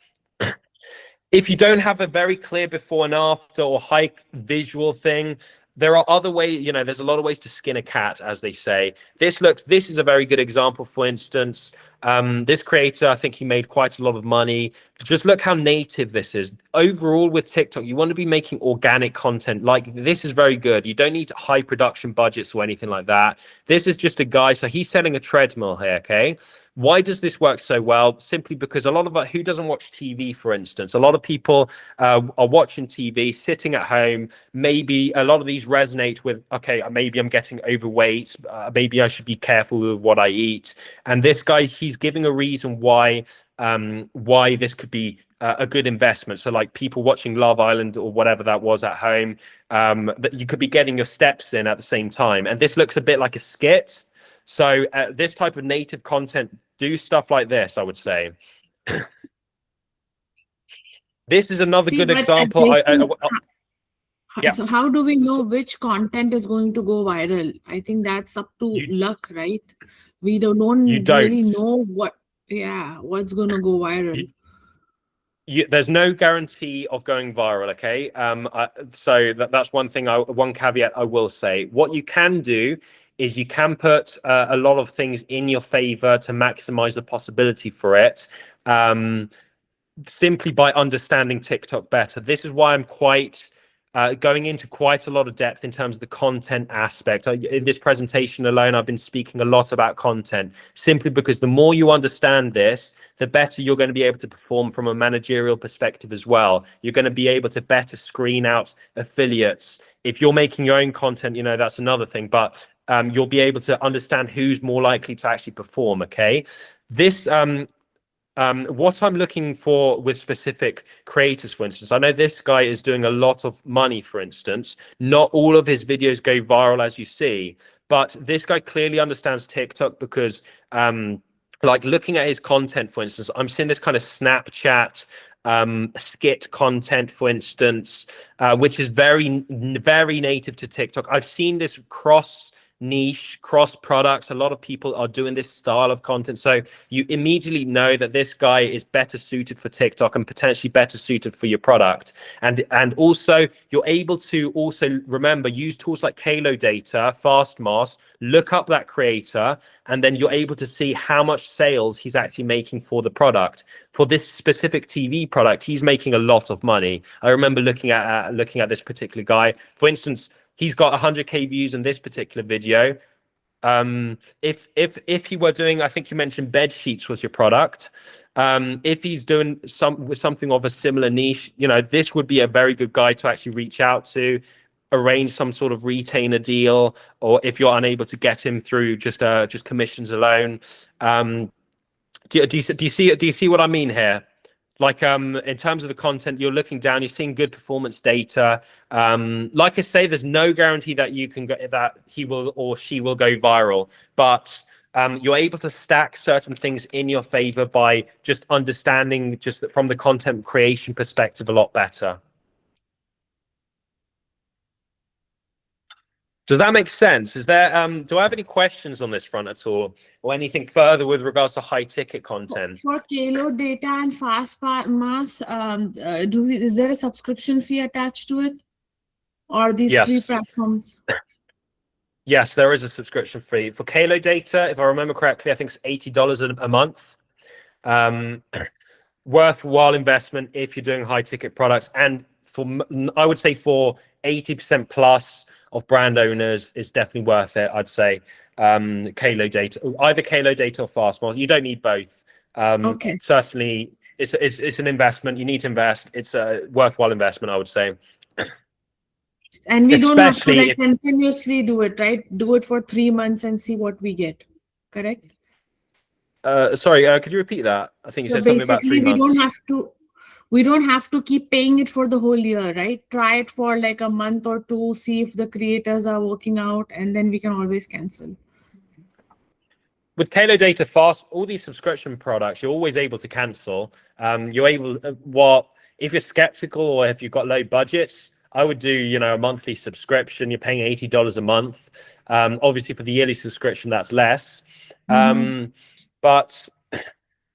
If you don't have a very clear before and after or high visual thing, there are other ways, you know, there's a lot of ways to skin a cat, as they say. This is a very good example. For instance, this creator, I think he made quite a lot of money. Just look how native this is. Overall with TikTok, you want to be making organic content. Like, this is very good. You don't need high production budgets or anything like that. This is just a guy. So he's selling a treadmill here. Okay. Why does this work so well? Simply because a lot of who doesn't watch TV, for instance, a lot of people are watching TV, sitting at home. Maybe a lot of these resonate with, okay, maybe I'm getting overweight. Maybe I should be careful with what I eat. And this guy, he's giving a reason why this could be a good investment. So like people watching Love Island or whatever that was at home, that you could be getting your steps in at the same time. And this looks a bit like a skit. So this type of native content, do stuff like this, I would say. This is another good example. Yeah. So how do we know So- which content is going to go viral? I think that's up to You- luck, right? We don't You really don't. know what's going to go viral. There's no guarantee of going viral, okay? So that's one thing, one caveat I will say. What you can do is you can put a lot of things in your favor to maximize the possibility for it, simply by understanding TikTok better. This is why I'm quite going into quite a lot of depth in terms of the content aspect. In this presentation alone, I've been speaking a lot about content, simply because the more you understand this, the better you're going to be able to perform from a managerial perspective as well. You're going to be able to better screen out affiliates. If you're making your own content, you know, that's another thing, but you'll be able to understand who's more likely to actually perform, okay? This what I'm looking for with specific creators, for instance, I know this guy is doing a lot of money, for instance. Not all of his videos go viral, as you see, but this guy clearly understands TikTok because, like, looking at his content, for instance, I'm seeing this kind of Snapchat skit content, for instance, which is very, very native to TikTok. I've seen this cross niche, cross products. A lot of people are doing this style of content, so you immediately know that this guy is better suited for TikTok and potentially better suited for your product. And also you're able to also remember, use tools like Kalo data, Fastmask, look up that creator, and then you're able to see how much sales he's actually making for the product. For this specific TV product, he's making a lot of money. I remember looking at this particular guy, for instance. He's got 100K views in this particular video. If he were doing, I think you mentioned bed sheets was your product. If he's doing something of a similar niche, you know, this would be a very good guy to actually reach out to, arrange some sort of retainer deal, or if you're unable to get him through just commissions alone. Do you see what I mean here? Like, in terms of the content, you're looking down, you're seeing good performance data. Like I say, there's no guarantee that you can that he will or she will go viral, but you're able to stack certain things in your favor by just understanding just from the content creation perspective a lot better. Does that make sense? Is there do I have any questions on this front at all, or anything further with regards to high ticket content? For Kalo data and Fastmask, is there a subscription fee attached to it, or these free Yes. platforms? Yes, there is a subscription fee for Kalo data. If I remember correctly, I think it's $80 a month. Worthwhile investment if you're doing high ticket products, and I would say for 80% plus of brand owners, it's definitely worth it. I'd say Kalo data, either Kalo data or Fastmask. You don't need both. Okay. Certainly, it's an investment. You need to invest. It's a worthwhile investment, I would say. And we don't have to Especially like continuously do it, right? Do it for 3 months and see what we get. Correct? Sorry, could you repeat that? I think you So said something about 3 basically, months. we don't have to keep paying it for the whole year, right? Try it for like a month or two, see if the creators are working out, and then we can always cancel. With Kalo data fast, all these subscription products, you're always able to cancel. You're able, if you're skeptical or if you've got low budgets, I would do, you know, a monthly subscription. You're paying $80 a month. Obviously for the yearly subscription, that's less.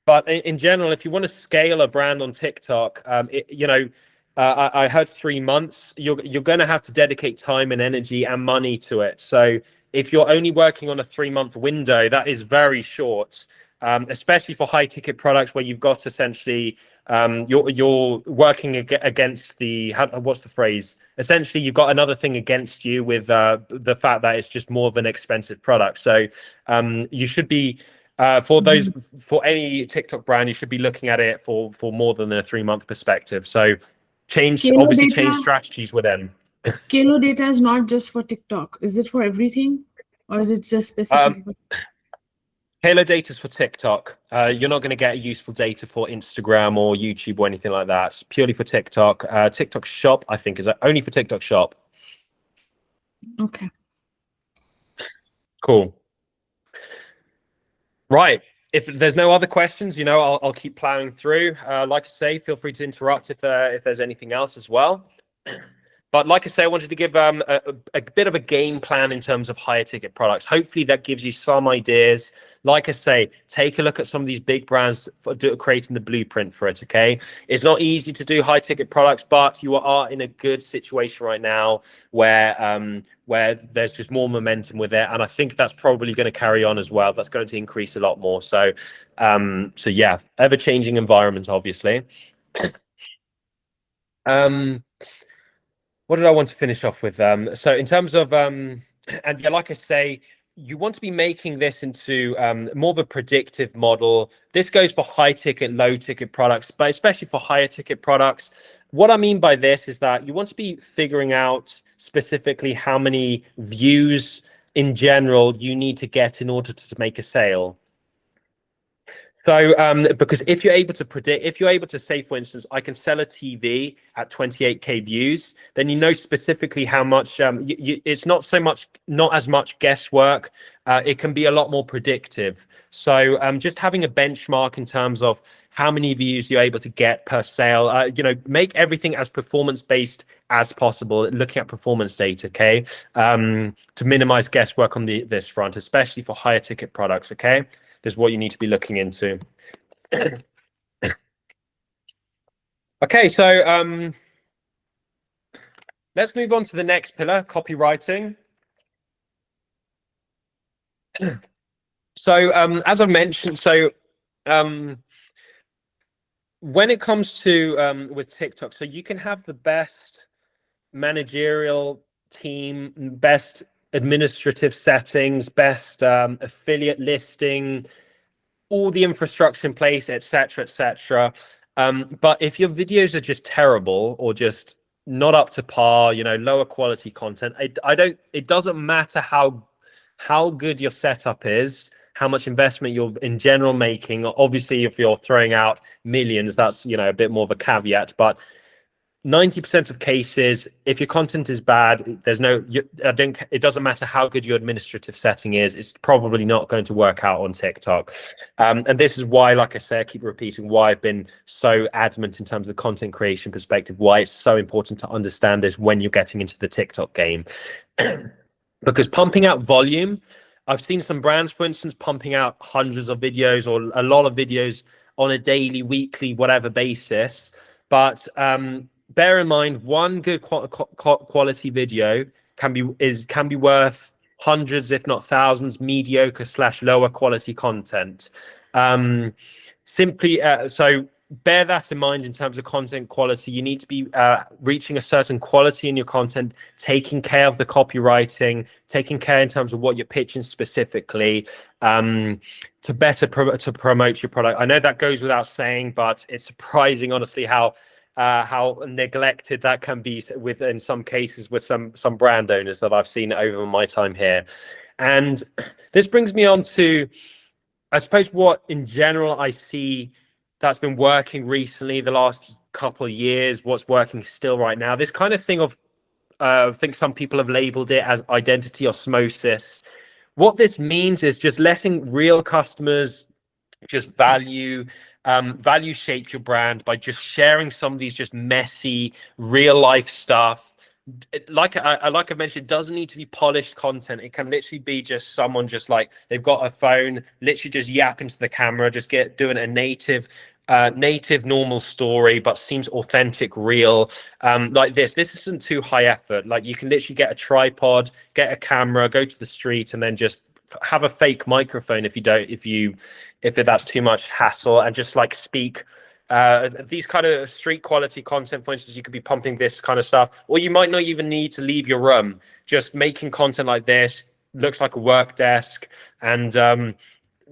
But in general, if you want to scale a brand on TikTok, you know, I heard 3 months. You're going to have to dedicate time and energy and money to it. So if you're only working on a 3-month window, that is very short, especially for high ticket products where you've got essentially you're working against the what's the phrase? Essentially, you've got another thing against you with the fact that it's just more of an expensive product. So you should be for any TikTok brand, you should be looking at it for more than a 3-month perspective. So change strategies with them. Kalo data is not just for TikTok. Is it for everything, or is it just specific? Halo data is for TikTok. You're not going to get useful data for Instagram or YouTube or anything like that. It's purely for TikTok. TikTok Shop, I think, is only for TikTok Shop. Okay. Cool. Right. If there's no other questions, I'll keep plowing through. Like I say, feel free to interrupt if there's anything else as well. But like I say, I wanted to give a bit of a game plan in terms of higher ticket products. Hopefully that gives you some ideas. Like I say, take a look at some of these big brands for creating the blueprint for it, okay? It's not easy to do high ticket products, but you are in a good situation right now where there's just more momentum with it. And I think that's probably going to carry on as well. That's going to increase a lot more. So yeah, ever-changing environment, obviously. What did I want to finish off with? So in terms of, and yeah, like I say, you want to be making this into more of a predictive model. This goes for high ticket, low ticket products, but especially for higher ticket products. What I mean by this is that you want to be figuring out specifically how many views in general you need to get in order to make a sale. So, because if you're able to predict, if you're able to say, for instance, I can sell a TV at 28K views, then you know specifically how much, it's not as much guesswork. It can be a lot more predictive. So just having a benchmark in terms of how many views you're able to get per sale, make everything as performance-based as possible, looking at performance data, okay? To minimize guesswork on this front, especially for higher ticket products, okay? Is what you need to be looking into. Okay, so let's move on to the next pillar, copywriting. So as I mentioned, when it comes to with TikTok, so you can have the best managerial team, best administrative settings, best affiliate listing, all the infrastructure in place, etc., etc. But if your videos are just terrible or just not up to par, lower quality content, it doesn't matter how good your setup is, how much investment you're in general making. Obviously, if you're throwing out millions, that's a bit more of a caveat, but 90% of cases, if your content is bad, it doesn't matter how good your administrative setting is, it's probably not going to work out on TikTok. And this is why, like I say, I keep repeating why I've been so adamant in terms of the content creation perspective, why it's so important to understand this when you're getting into the TikTok game. Because pumping out volume, I've seen some brands, for instance, pumping out hundreds of videos or a lot of videos on a daily, weekly, whatever basis. But bear in mind, one good quality video can be worth hundreds, if not thousands, mediocre / lower quality content. So bear that in mind in terms of content quality. You need to be reaching a certain quality in your content, taking care of the copywriting, taking care in terms of what you're pitching specifically, to better promote your product. I know that goes without saying, but it's surprising, honestly, how neglected that can be in some cases with some brand owners that I've seen over my time here. And this brings me on to, I suppose, what in general I see that's been working recently, the last couple of years, what's working still right now. This kind of thing of, I think some people have labeled it as identity osmosis. What this means is just letting real customers just value shape your brand by just sharing some of these just messy real life stuff. Like I mentioned, it doesn't need to be polished content. It can literally be just someone just like they've got a phone, literally just yap into the camera, just doing a native native normal story but seems authentic, real, like this isn't too high effort. Like you can literally get a tripod, get a camera, go to the street, and then just have a fake microphone if that's too much hassle, and just like speak these kind of street quality content. For instance, you could be pumping this kind of stuff, or you might not even need to leave your room. Just making content like this looks like a work desk. And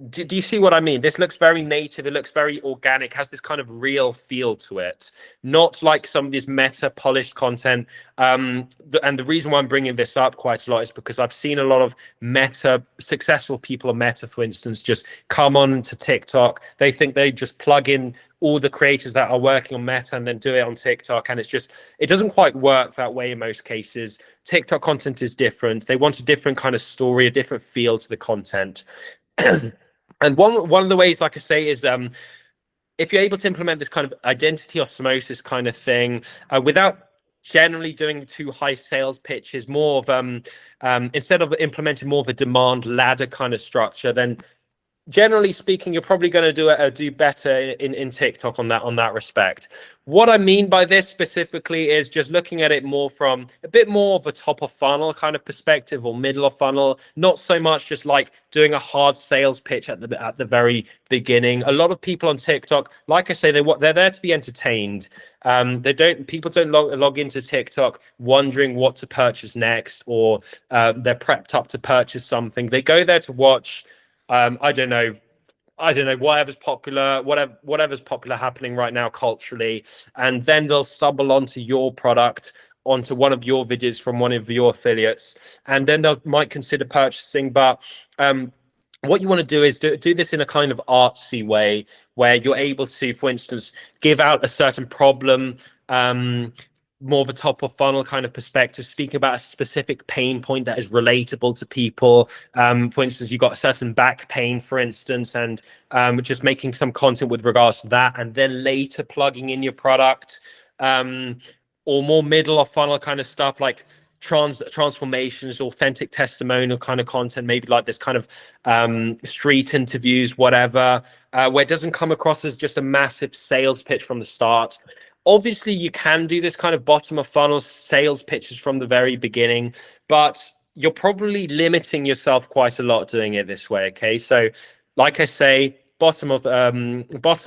do you see what I mean? This looks very native. It looks very organic, has this kind of real feel to it, not like some of this meta polished content. And the reason why I'm bringing this up quite a lot is because I've seen a lot of successful people on Meta, for instance, just come on to TikTok. They think they just plug in all the creators that are working on Meta and then do it on TikTok. And it doesn't quite work that way in most cases. TikTok content is different. They want a different kind of story, a different feel to the content. And one of the ways, like I say, is if you're able to implement this kind of identity osmosis kind of thing without generally doing too high sales pitches, more of instead of implementing more of a demand ladder kind of structure, then generally speaking, you're probably going to do better in TikTok on that respect. What I mean by this specifically is just looking at it more from a bit more of a top of funnel kind of perspective, or middle of funnel, not so much just like doing a hard sales pitch at the very beginning. A lot of people on TikTok, like I say, they're there to be entertained. People don't log into TikTok wondering what to purchase next, or they're prepped up to purchase something. They go there to watch I don't know, whatever's popular happening right now culturally, and then they'll stumble onto your product, onto one of your videos from one of your affiliates, and then they might consider purchasing. But what you want to do is do this in a kind of artsy way, where you're able to, for instance, give out a certain problem, more of a top of funnel kind of perspective, speaking about a specific pain point that is relatable to people. For instance, you've got a certain back pain, for instance, and just making some content with regards to that, and then later plugging in your product, or more middle of funnel kind of stuff like transformations, authentic testimonial kind of content, maybe like this kind of street interviews, whatever, where it doesn't come across as just a massive sales pitch from the start. Obviously, you can do this kind of bottom of funnel sales pitches from the very beginning, but you're probably limiting yourself quite a lot doing it this way. Okay, so like I say, bottom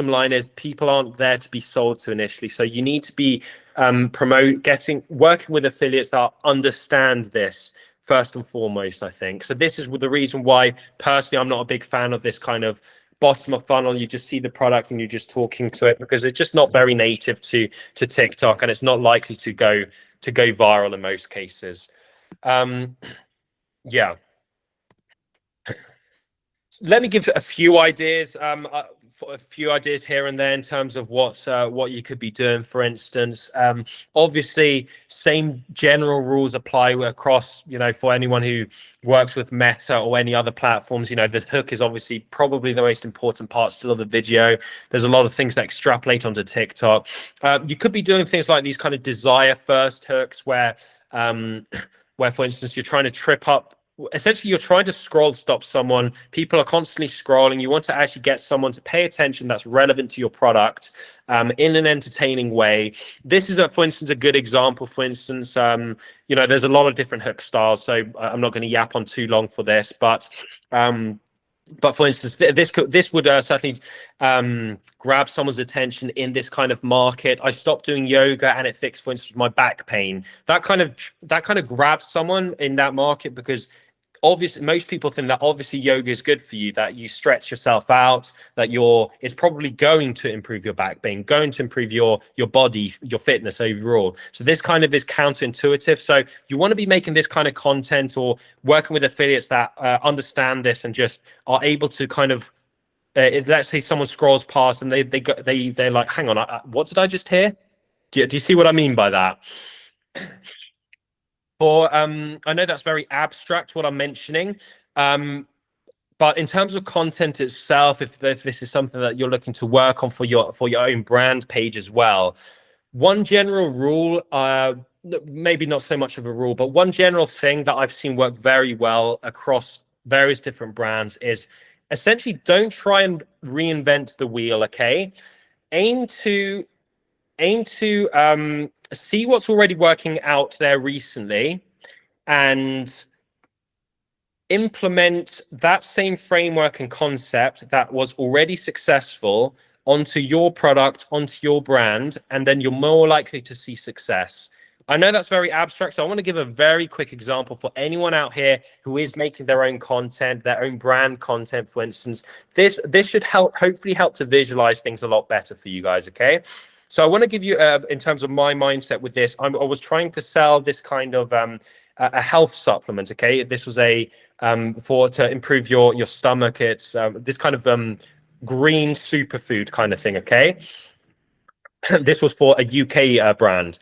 line is people aren't there to be sold to initially, so you need to be working with affiliates that understand this first and foremost, I think. So this is the reason why personally I'm not a big fan of this kind of bottom of funnel. You just see the product and you're just talking to it, because it's just not very native to TikTok, and it's not likely to go viral in most cases. Yeah. Let me give a few ideas, here and there in terms of what you could be doing. For instance, obviously, same general rules apply across, for anyone who works with Meta or any other platforms. The hook is obviously probably the most important part still of the video. There's a lot of things that extrapolate onto TikTok. You could be doing things like these kind of desire first hooks, where for instance, you're trying to trip up. Essentially, you're trying to scroll stop someone. People are constantly scrolling. You want to actually get someone to pay attention that's relevant to your product in an entertaining way. This is, for instance, a good example. For instance, there's a lot of different hook styles, so I'm not going to yap on too long for this. But for instance, this would certainly grab someone's attention in this kind of market. I stopped doing yoga and it fixed, for instance, my back pain. That kind of grabs someone in that market, because obviously most people think that obviously yoga is good for you, that you stretch yourself out, that it's probably going to improve your back pain, going to improve your body, your fitness overall. So this kind of is counterintuitive. So you want to be making this kind of content, or working with affiliates that understand this and just are able to kind of if, let's say, someone scrolls past and they're like, hang on, what did I just hear? Do you see what I mean by that? I know that's very abstract what I'm mentioning, but in terms of content itself, if this is something that you're looking to work on for your own brand page as well, one general rule, maybe not so much of a rule, but one general thing that I've seen work very well across various different brands is essentially don't try and reinvent the wheel. Okay, aim to see what's already working out there recently and implement that same framework and concept that was already successful onto your product, onto your brand, and then you're more likely to see success. I know that's very abstract, so I want to give a very quick example for anyone out here who is making their own content, their own brand content, for instance. This should hopefully help to visualize things a lot better for you guys, okay? So I want to give you, in terms of my mindset with this, I was trying to sell this kind of a health supplement, okay? This was a to improve your stomach. It's this kind of green superfood kind of thing, okay? This was for a UK brand.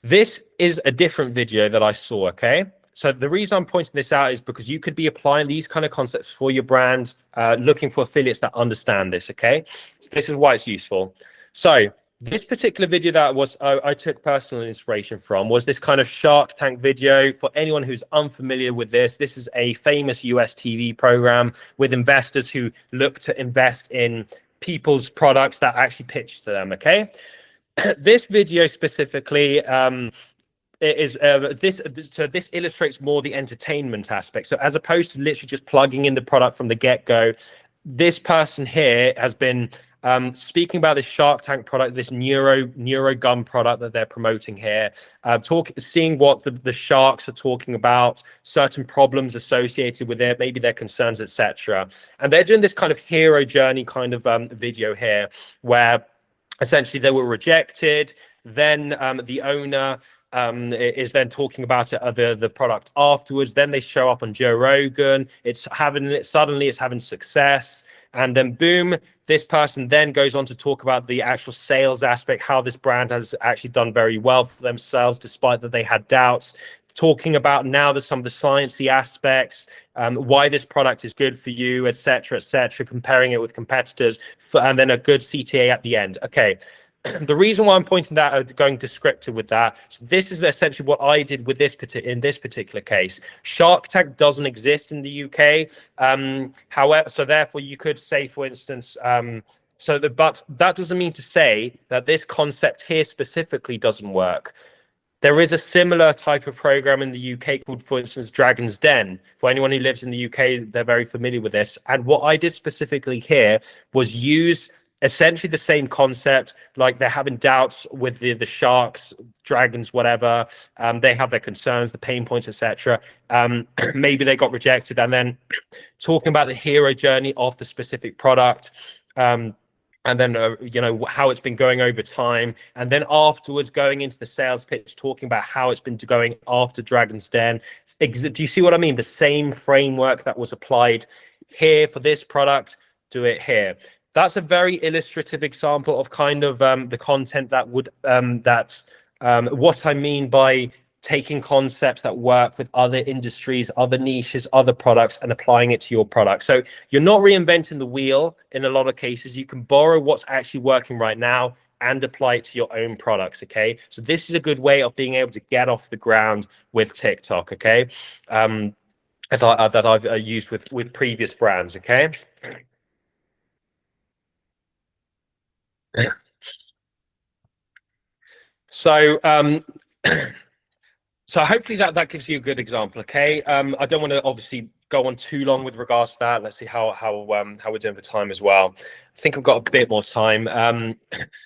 This is a different video that I saw, okay? So the reason I'm pointing this out is because you could be applying these kind of concepts for your brand, looking for affiliates that understand this, okay? So this is why it's useful. So this particular video that I took personal inspiration from was this kind of Shark Tank video. For anyone who's unfamiliar with this is a famous US TV program with investors who look to invest in people's products that actually pitch to them, okay? This video specifically this illustrates more the entertainment aspect. So as opposed to literally just plugging in the product from the get-go, this person here has been speaking about this Shark Tank product, this neuro gum product that they're promoting here, seeing what the sharks are talking about, certain problems associated with it, maybe their concerns, etc. And they're doing this kind of hero journey kind of video here, where essentially they were rejected. Then the owner is then talking about the product afterwards. Then they show up on Joe Rogan. Suddenly it's having success. And then boom, this person then goes on to talk about the actual sales aspect, how this brand has actually done very well for themselves, despite that they had doubts. Talking about now some of the sciencey aspects, why this product is good for you, etc., comparing it with competitors, and then a good CTA at the end. Okay. The reason why I'm pointing that, going descriptive with that, so this is essentially what I did with in this particular case. Shark Tank doesn't exist in the UK. However, so therefore you could say, for instance, but that doesn't mean to say that this concept here specifically doesn't work. There is a similar type of program in the UK called, for instance, Dragon's Den. For anyone who lives in the UK, they're very familiar with this. And what I did specifically here was use essentially the same concept, like they're having doubts with the sharks, dragons, whatever. They have their concerns, the pain points, etc. Maybe they got rejected, and then talking about the hero journey of the specific product. And then, how it's been going over time. And then afterwards, going into the sales pitch, talking about how it's been going after Dragon's Den. Do you see what I mean? The same framework that was applied here for this product, do it here. That's a very illustrative example of kind of the content that would, what I mean by taking concepts that work with other industries, other niches, other products, and applying it to your product. So you're not reinventing the wheel in a lot of cases. You can borrow what's actually working right now and apply it to your own products, okay? So this is a good way of being able to get off the ground with TikTok, okay? That I've used with previous brands, okay? So so hopefully that gives you a good example, okay? I don't want to obviously go on too long with regards to that. Let's see how we're doing for time as well. I think I've got a bit more time. Like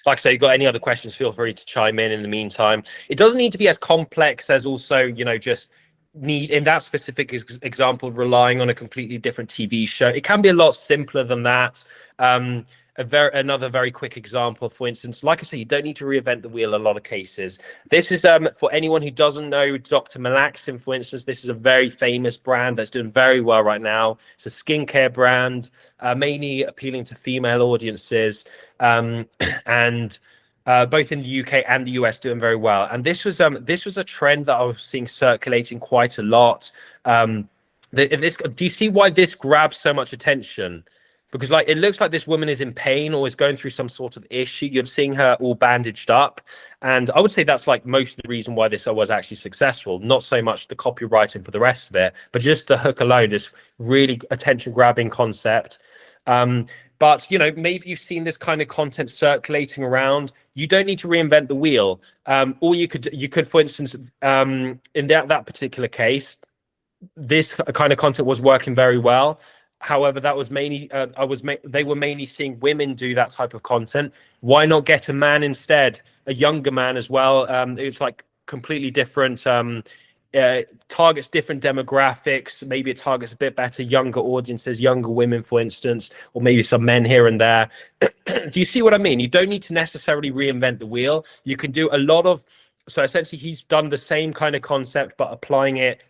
I say, if you've got any other questions, feel free to chime in the meantime. It doesn't need to be as complex as also, just need, in that specific example, relying on a completely different TV show. It can be a lot simpler than that. Another very quick example, for instance, like I say, you don't need to reinvent the wheel in a lot of cases. This is for anyone who doesn't know Dr. Malaxin, for instance. This is a very famous brand that's doing very well right now. It's a skincare brand, mainly appealing to female audiences, and both in the UK and the US doing very well. And this was a trend that I was seeing circulating quite a lot. Do you see why this grabs so much attention? Because it looks like this woman is in pain or is going through some sort of issue. You're seeing her all bandaged up. And I would say that's most of the reason why this was actually successful. Not so much the copywriting for the rest of it, but just the hook alone, this really attention grabbing concept. But maybe you've seen this kind of content circulating around. You don't need to reinvent the wheel. Or you could, for instance, in that particular case, this kind of content was working very well. However, that was mainly they were mainly seeing women do that type of content. Why not get a man instead, a younger man as well? It's like completely different, targets different demographics. Maybe it targets a bit better younger audiences, younger women, for instance, or maybe some men here and there. Do you see what I mean? You don't need to necessarily reinvent the wheel. You can do a lot of, so essentially he's done the same kind of concept, but applying it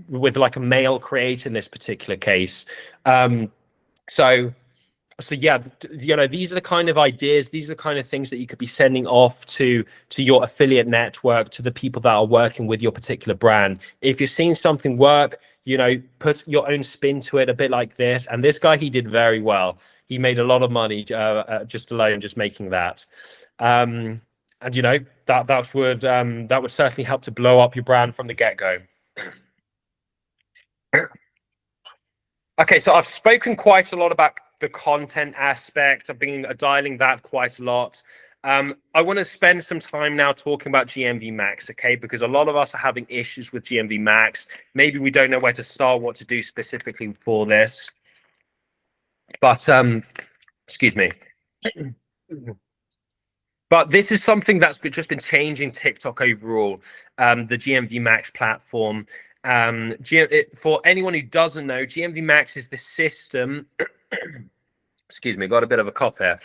with like a male creator in this particular case. So yeah, these are the kind of ideas, these are the kind of things that you could be sending off to your affiliate network, to the people that are working with your particular brand. If you're seeing something work, put your own spin to it, a bit like this. And this guy, he did very well. He made a lot of money just making that. And that would certainly help to blow up your brand from the get-go. Okay, so I've spoken quite a lot about the content aspect. I've been dialing that quite a lot. I want to spend some time now talking about GMV Max, okay? Because a lot of us are having issues with GMV Max. Maybe we don't know where to start, what to do specifically for this. But, excuse me. But this is something that's just been changing TikTok overall, the GMV Max platform. For anyone who doesn't know, GMV Max is the system. Excuse me, got a bit of a cough here.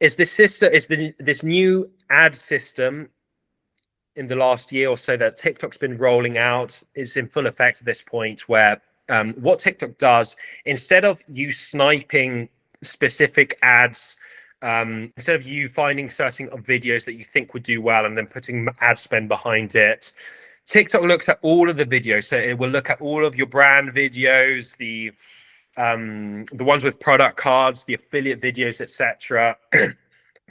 It's this new ad system in the last year or so that TikTok's been rolling out. It's in full effect at this point, where what TikTok does, instead of you sniping specific ads, instead of you finding certain videos that you think would do well and then putting ad spend behind it, TikTok looks at all of the videos. So it will look at all of your brand videos, the ones with product cards, the affiliate videos, etc.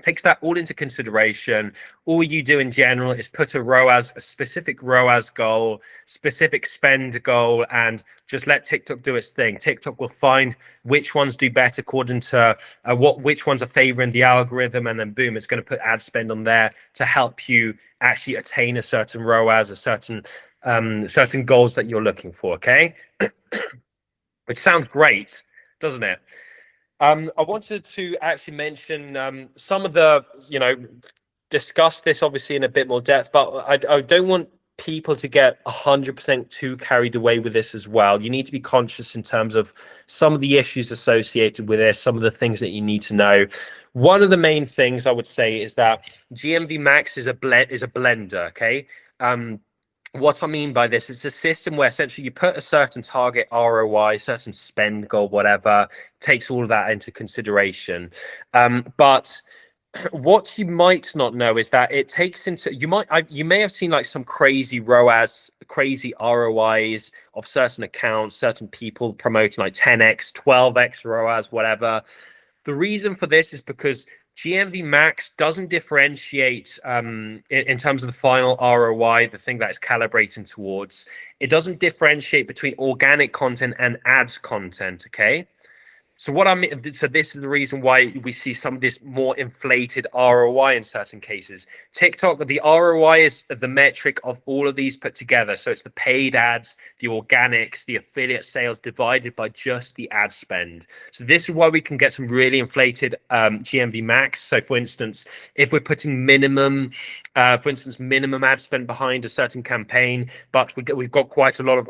Takes that all into consideration. All you do in general is put a specific ROAS goal, specific spend goal, and just let TikTok do its thing. TikTok will find which ones do better according to which ones are favoring the algorithm, and then boom, it's going to put ad spend on there to help you actually attain a certain ROAS, a certain goals that you're looking for. Okay, which sounds great, doesn't it? I wanted to actually mention some of the, discuss this obviously in a bit more depth, but I don't want people to get 100% too carried away with this as well. You need to be conscious in terms of some of the issues associated with this, some of the things that you need to know. One of the main things I would say is that GMV Max is a blender, okay? What I mean by this is a system where essentially you put a certain target ROI, certain spend goal, whatever, takes all of that into consideration. But what you might not know is that it takes into, you may have seen like some crazy ROAS, crazy ROIs of certain accounts, certain people promoting like 10x, 12x ROAS, whatever. The reason for this is because GMV Max doesn't differentiate in terms of the final ROI, the thing that it's calibrating towards. It doesn't differentiate between organic content and ads content, okay? So what I mean, so this is the reason why we see some of this more inflated ROI in certain cases. TikTok, the ROI is the metric of all of these put together. So it's the paid ads, the organics, the affiliate sales divided by just the ad spend. So this is why we can get some really inflated GMV Max. So for instance, if we're putting minimum ad spend behind a certain campaign, but we've got quite a lot of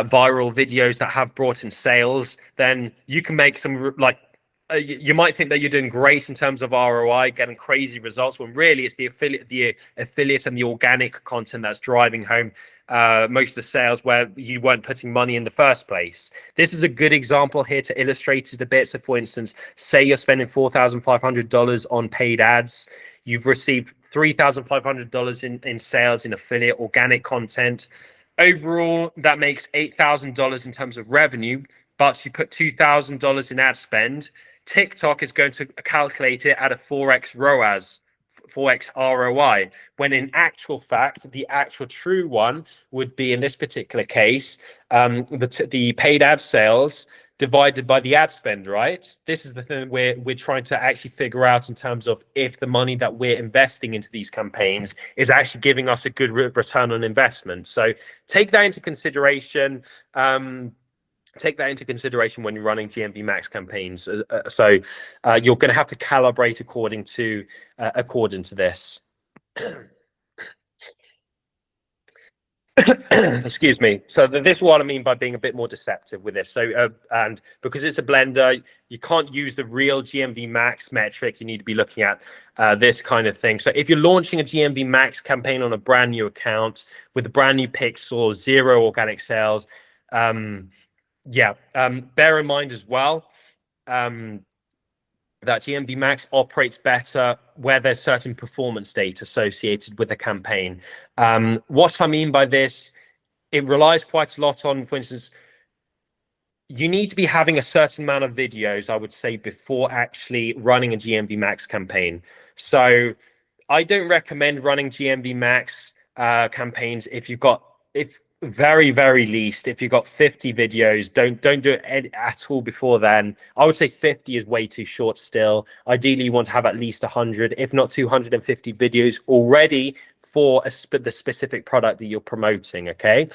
viral videos that have brought in sales, then you can make some you might think that you're doing great in terms of ROI, getting crazy results, when really it's the affiliate and the organic content that's driving home most of the sales, where you weren't putting money in the first place. This is a good example here to illustrate it a bit. So for instance, say you're spending $4,500 on paid ads, you've received $3,500 in sales in affiliate organic content. Overall, that makes $8,000 in terms of revenue, but you put $2,000 in ad spend. TikTok is going to calculate it at a 4x ROAS, 4x ROI, when in actual fact, the actual true one would be, in this particular case, the paid ad sales divided by the ad spend, right? This is the thing we're trying to actually figure out in terms of if the money that we're investing into these campaigns is actually giving us a good return on investment. So take that into consideration. Take that into consideration when you're running GMV Max campaigns. So you're going to have to calibrate according to this. Excuse me. So this is what I mean by being a bit more deceptive with this. So and because it's a blender, you can't use the real GMV Max metric. You need to be looking at this kind of thing. So if you're launching a GMV Max campaign on a brand new account with a brand new pixel, 0 organic sales, bear in mind as well that GMV Max operates better where there's certain performance data associated with a campaign. What I mean by this, it relies quite a lot on, for instance, you need to be having a certain amount of videos, I would say, before actually running a GMV Max campaign. So I don't recommend running GMV Max campaigns if very, very least, if you've got 50 videos, don't do it at all before then. I would say 50 is way too short still. Ideally, you want to have at least 100, if not 250 videos already for the specific product that you're promoting, okay?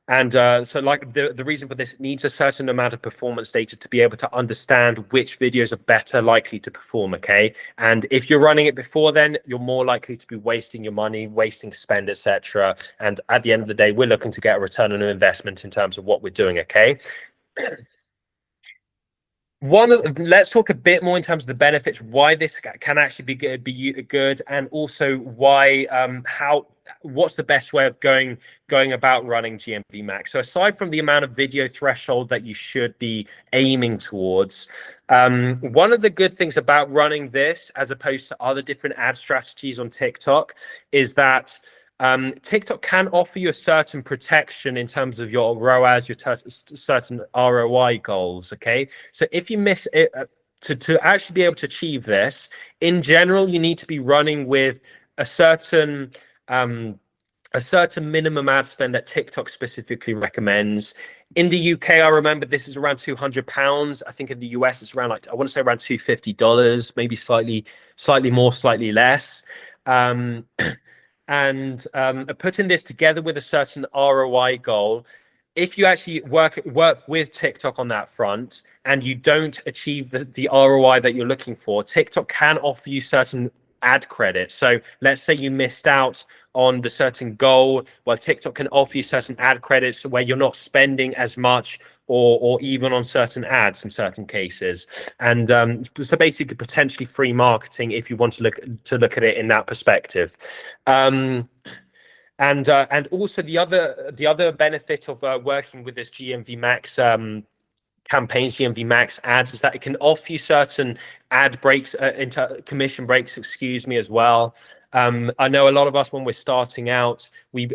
So like the reason for this, it needs a certain amount of performance data to be able to understand which videos are better likely to perform, okay? And if you're running it before then, you're more likely to be wasting your money, wasting spend, etc. And at the end of the day, we're looking to get a return on investment in terms of what we're doing, okay? Let's talk a bit more in terms of the benefits, why this can actually be good, and also why what's the best way of going about running GMV Max. So aside from the amount of video threshold that you should be aiming towards, one of the good things about running this as opposed to other different ad strategies on TikTok is that TikTok can offer you a certain protection in terms of your ROAS, your certain ROI goals. Okay, so if you miss it, to actually be able to achieve this, in general, you need to be running with a certain minimum ad spend that TikTok specifically recommends. In the UK, I remember this is around £200. I think in the US it's around I want to say around $250, maybe slightly more, slightly less. And putting this together with a certain ROI goal, if you actually work with TikTok on that front and you don't achieve the ROI that you're looking for, TikTok can offer you certain ad credits. So let's say you missed out on the certain goal, well, TikTok can offer you certain ad credits where you're not spending as much or even on certain ads in certain cases. And so basically potentially free marketing if you want to look at it in that perspective. And also the other benefit of working with this GMV Max campaigns, GMV Max ads, is that it can offer you certain ad breaks, commission breaks, as well. I know a lot of us, when we're starting out, we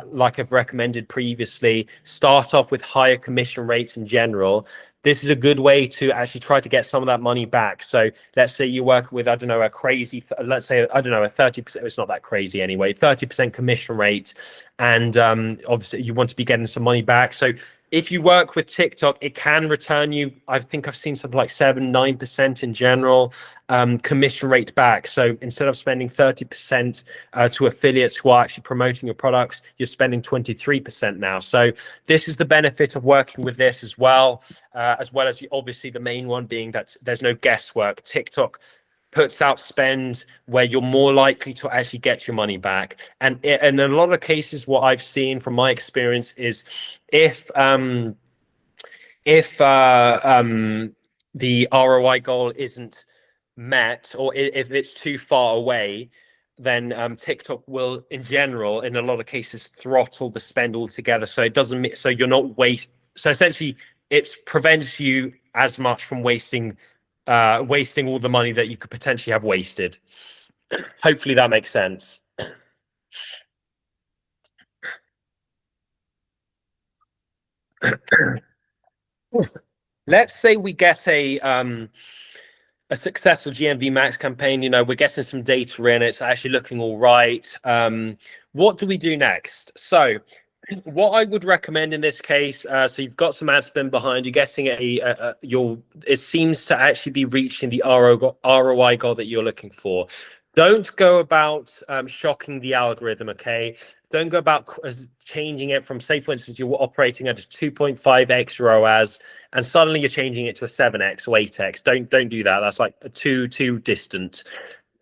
like I've recommended previously, start off with higher commission rates in general. This is a good way to actually try to get some of that money back. So let's say you work with, a crazy, let's say, a 30%, it's not that crazy anyway, 30% commission rate. And obviously you want to be getting some money back. So if you work with TikTok, it can return you, I think I've seen something like 7-9% in general commission rate back. So instead of spending 30% to affiliates who are actually promoting your products, you're spending 23% now. So this is the benefit of working with this as well as obviously the main one being that there's no guesswork. TikTok puts out spend where you're more likely to actually get your money back. And in a lot of cases, what I've seen from my experience is if the ROI goal isn't met, or if it's too far away, then TikTok will, in general, in a lot of cases, throttle the spend altogether. So it doesn't. So you're not So essentially, it prevents you as much from wasting all the money that you could potentially have wasted. Hopefully that makes sense. Let's say we get a a successful GMV Max campaign. You know, we're getting some data in, it's actually looking all right. What do we do next? So what I would recommend in this case, so you've got some ad spend behind you, getting it seems to actually be reaching the ROI goal that you're looking for. Don't go about shocking the algorithm, okay? Don't go about changing it from, say, for instance, you're operating at a 2.5x ROAS, and suddenly you're changing it to a 7x or 8x. Don't do that. That's like too distant.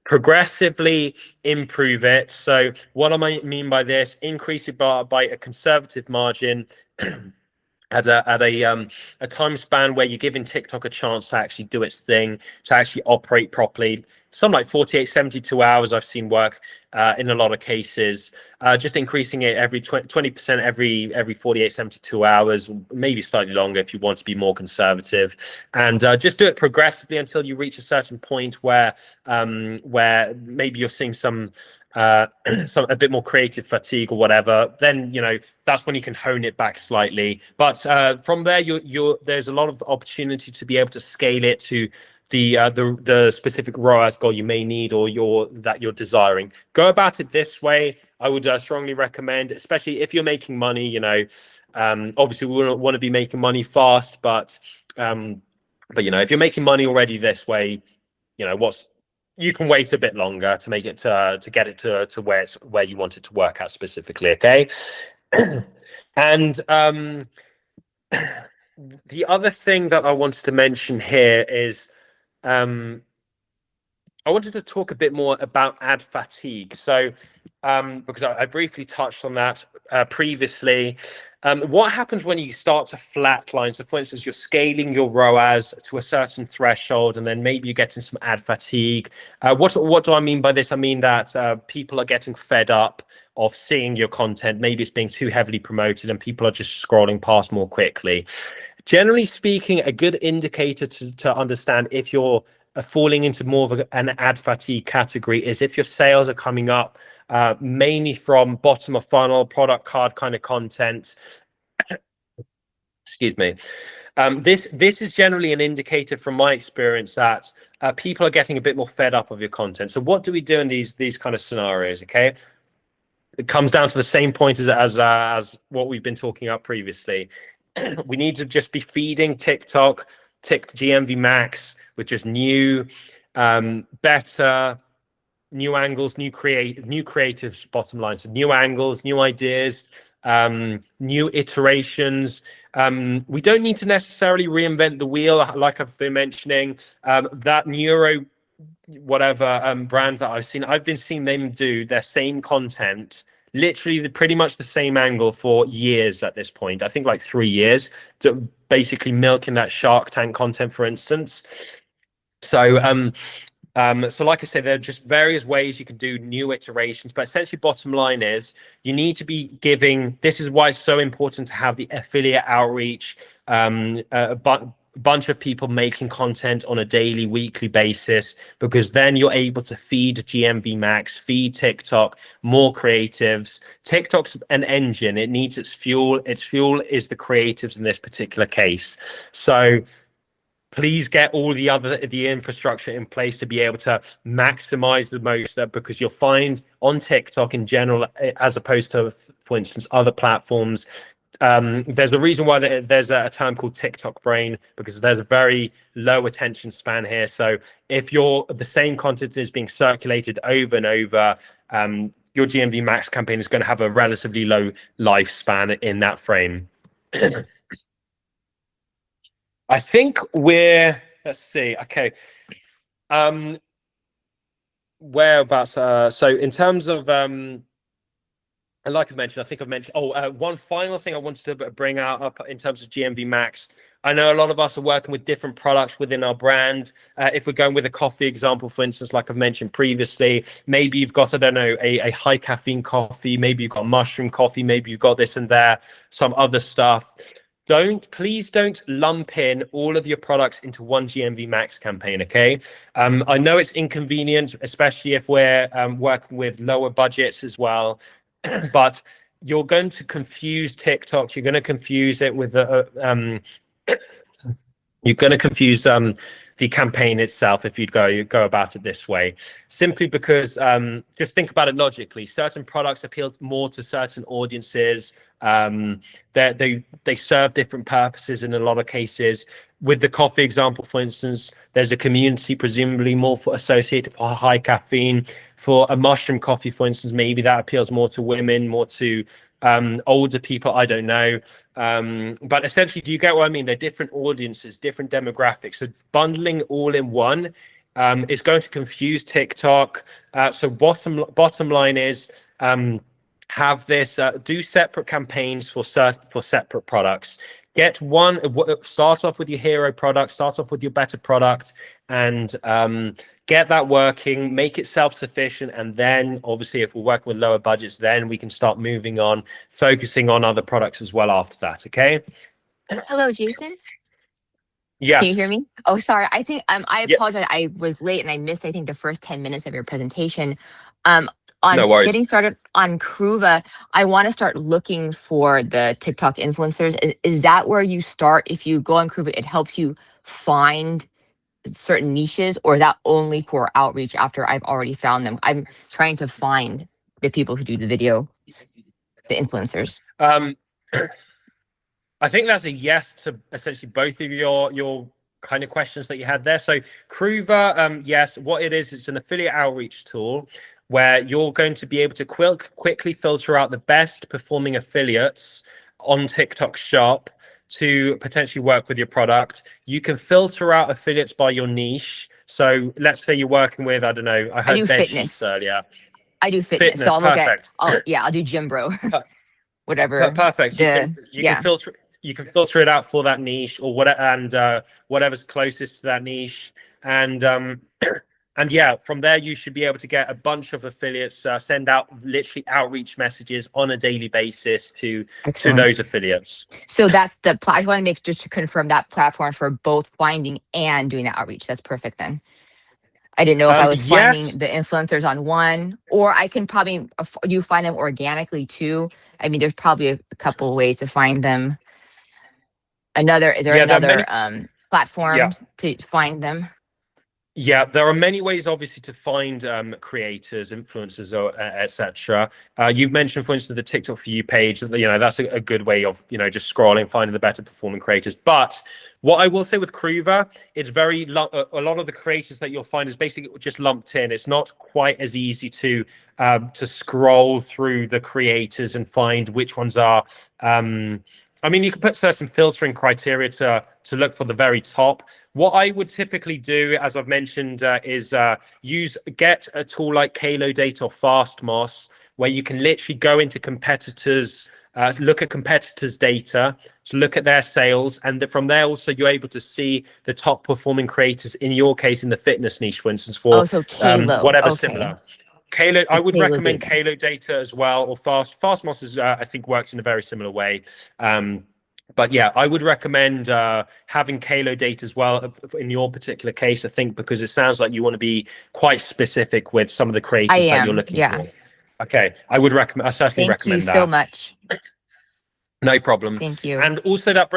Progressively improve it. So what I mean by this, increase it by a conservative margin. At a time span where you're giving TikTok a chance to actually do its thing, to actually operate properly. Some like 48, 72 hours I've seen work in a lot of cases. Just increasing it every 20% every 48, 72 hours, maybe slightly longer if you want to be more conservative. And just do it progressively until you reach a certain point where maybe you're seeing some a bit more creative fatigue or whatever. Then, you know, that's when you can hone it back slightly. But from there, there's a lot of opportunity to be able to scale it to the specific ROAS goal you may need or that you're desiring. Go about it this way. I would strongly recommend, especially if you're making money. You know, obviously we want to be making money fast, but you know, if you're making money already this way, you know, you can wait a bit longer to make it to get it to where you want it to work at specifically. Okay. And the other thing that I wanted to mention here is I wanted to talk a bit more about ad fatigue. So because I briefly touched on that previously. What happens when you start to flatline? So for instance, you're scaling your ROAS to a certain threshold, and then maybe you're getting some ad fatigue. What do I mean by this? I mean that people are getting fed up of seeing your content. Maybe it's being too heavily promoted and people are just scrolling past more quickly. Generally speaking, a good indicator to understand if you're falling into more of an ad fatigue category is if your sales are coming up mainly from bottom of funnel, product card kind of content. Excuse me. This is generally an indicator from my experience that people are getting a bit more fed up of your content. So what do we do in these kind of scenarios? Okay, it comes down to the same point as what we've been talking about previously. We need to just be feeding TikTok GMV Max with just new, better, new angles, new creatives, bottom line. So new angles, new ideas, new iterations. We don't need to necessarily reinvent the wheel, like I've been mentioning. That Neuro whatever brand that I've been seeing them do their same content, literally pretty much the same angle for years at this point. I think like 3 years, to basically milking that Shark Tank content, for instance. So so like I said, there are just various ways you can do new iterations, but essentially bottom line is you need to be giving, this is why it's so important to have the affiliate outreach, a bunch of people making content on a daily, weekly basis, because then you're able to feed GMV Max, feed TikTok, more creatives. TikTok's an engine, it needs its fuel. Its fuel is the creatives in this particular case. So please get all the infrastructure in place to be able to maximize the most, because you'll find on TikTok in general, as opposed to, for instance, other platforms, there's a reason why there's a term called TikTok brain, because there's a very low attention span here. So if the same content is being circulated over and over, your GMV Max campaign is going to have a relatively low lifespan in that frame. I think let's see. Okay. Whereabouts? So in terms of, and like I've mentioned, I think I've mentioned, one final thing I wanted to bring up in terms of GMV Max. I know a lot of us are working with different products within our brand. If we're going with a coffee example, for instance, like I've mentioned previously, maybe you've got, I don't know, a high caffeine coffee, maybe you've got mushroom coffee, maybe you've got this and there, some other stuff. Please don't lump in all of your products into one GMV Max campaign, okay? I know it's inconvenient, especially if we're working with lower budgets as well, but you're going to confuse TikTok. You're going to confuse it with you're going to confuse the campaign itself if you'd go about it this way. Simply because just think about it logically. Certain products appeal more to certain audiences. They serve different purposes in a lot of cases. With the coffee example, for instance, there's a community presumably more associated for high caffeine. For a mushroom coffee, for instance, maybe that appeals more to women, more to older people. I don't know. But essentially, do you get what I mean? They're different audiences, different demographics. So bundling all in one is going to confuse TikTok. So bottom line is, have this, do separate campaigns for separate products. Get one, start off with your hero product, start off with your better product, and get that working, make it self-sufficient. And then obviously if we're working with lower budgets, then we can start moving on, focusing on other products as well after that. Okay. Hello, Jason. Yes. Can you hear me? Oh, sorry. I think I Yep. apologize. I was late and I missed, I think, the first 10 minutes of your presentation. On No worries. getting started on Kruva, I want to start looking for the TikTok influencers. Is that where you start? If you go on Kruva, it helps you find certain niches, or is that only for outreach after I've already found them? I'm trying to find the people who do the video, the influencers. I think that's a yes to essentially both of your kind of questions that you had there. So Kruva, yes, what it is, it's an affiliate outreach tool where you're going to be able to quickly filter out the best performing affiliates on TikTok Shop to potentially work with your product. You can filter out affiliates by your niche. So let's say you're working with, I don't know, I heard do bed fitness. sheets earlier. I do fitness, so I'll Perfect. look at, I'll do Gym Bro, whatever. Perfect. You can filter it out for that niche or whatever, and whatever's closest to that niche, and yeah, from there you should be able to get a bunch of affiliates, send out literally outreach messages on a daily basis to those affiliates. So that's the I just want to make just to confirm that platform for both finding and doing the outreach. That's perfect then. I didn't know if I was finding the influencers on one, or I can probably you find them organically too. I mean, there's probably a couple of ways to find them. Is there another platform to find them? Yeah, there are many ways, obviously, to find creators, influencers, or etc. You've mentioned, for instance, the TikTok For You page. That's a good way of just scrolling, finding the better performing creators. But what I will say with Kruva, it's a lot of the creators that you'll find is basically just lumped in. It's not quite as easy to scroll through the creators and find which ones are. I mean, you can put certain filtering criteria to look for the very top. What I would typically do, as I've mentioned, is get a tool like Kalo Data or FastMoss, where you can literally go into competitors, look at competitors' data, to look at their sales, and from there also you're able to see the top performing creators. In your case, in the fitness niche, for instance, for whatever similar. Kalo, I would recommend Kalo Data as well, or FastMoss is, I think, works in a very similar way. But yeah, I would recommend having Kalo Data as well in your particular case, I think, because it sounds like you want to be quite specific with some of the creators that you're looking for. Okay, I certainly recommend that. Thank you so much. No problem. Thank you. And also that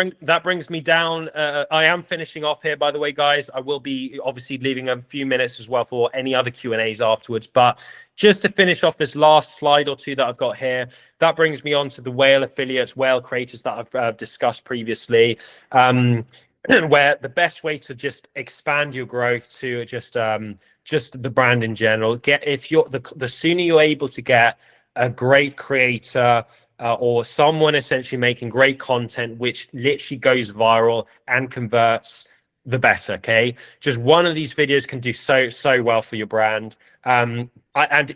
brings me down. I am finishing off here, by the way, guys. I will be obviously leaving a few minutes as well for any other Q&As afterwards. But just to finish off this last slide or two that I've got here, that brings me on to the whale affiliates, whale creators that I've discussed previously, where the best way to just expand your growth to just the brand in general. The sooner you're able to get a great creator, or someone essentially making great content which literally goes viral and converts, the better. Okay, just one of these videos can do so well for your brand. And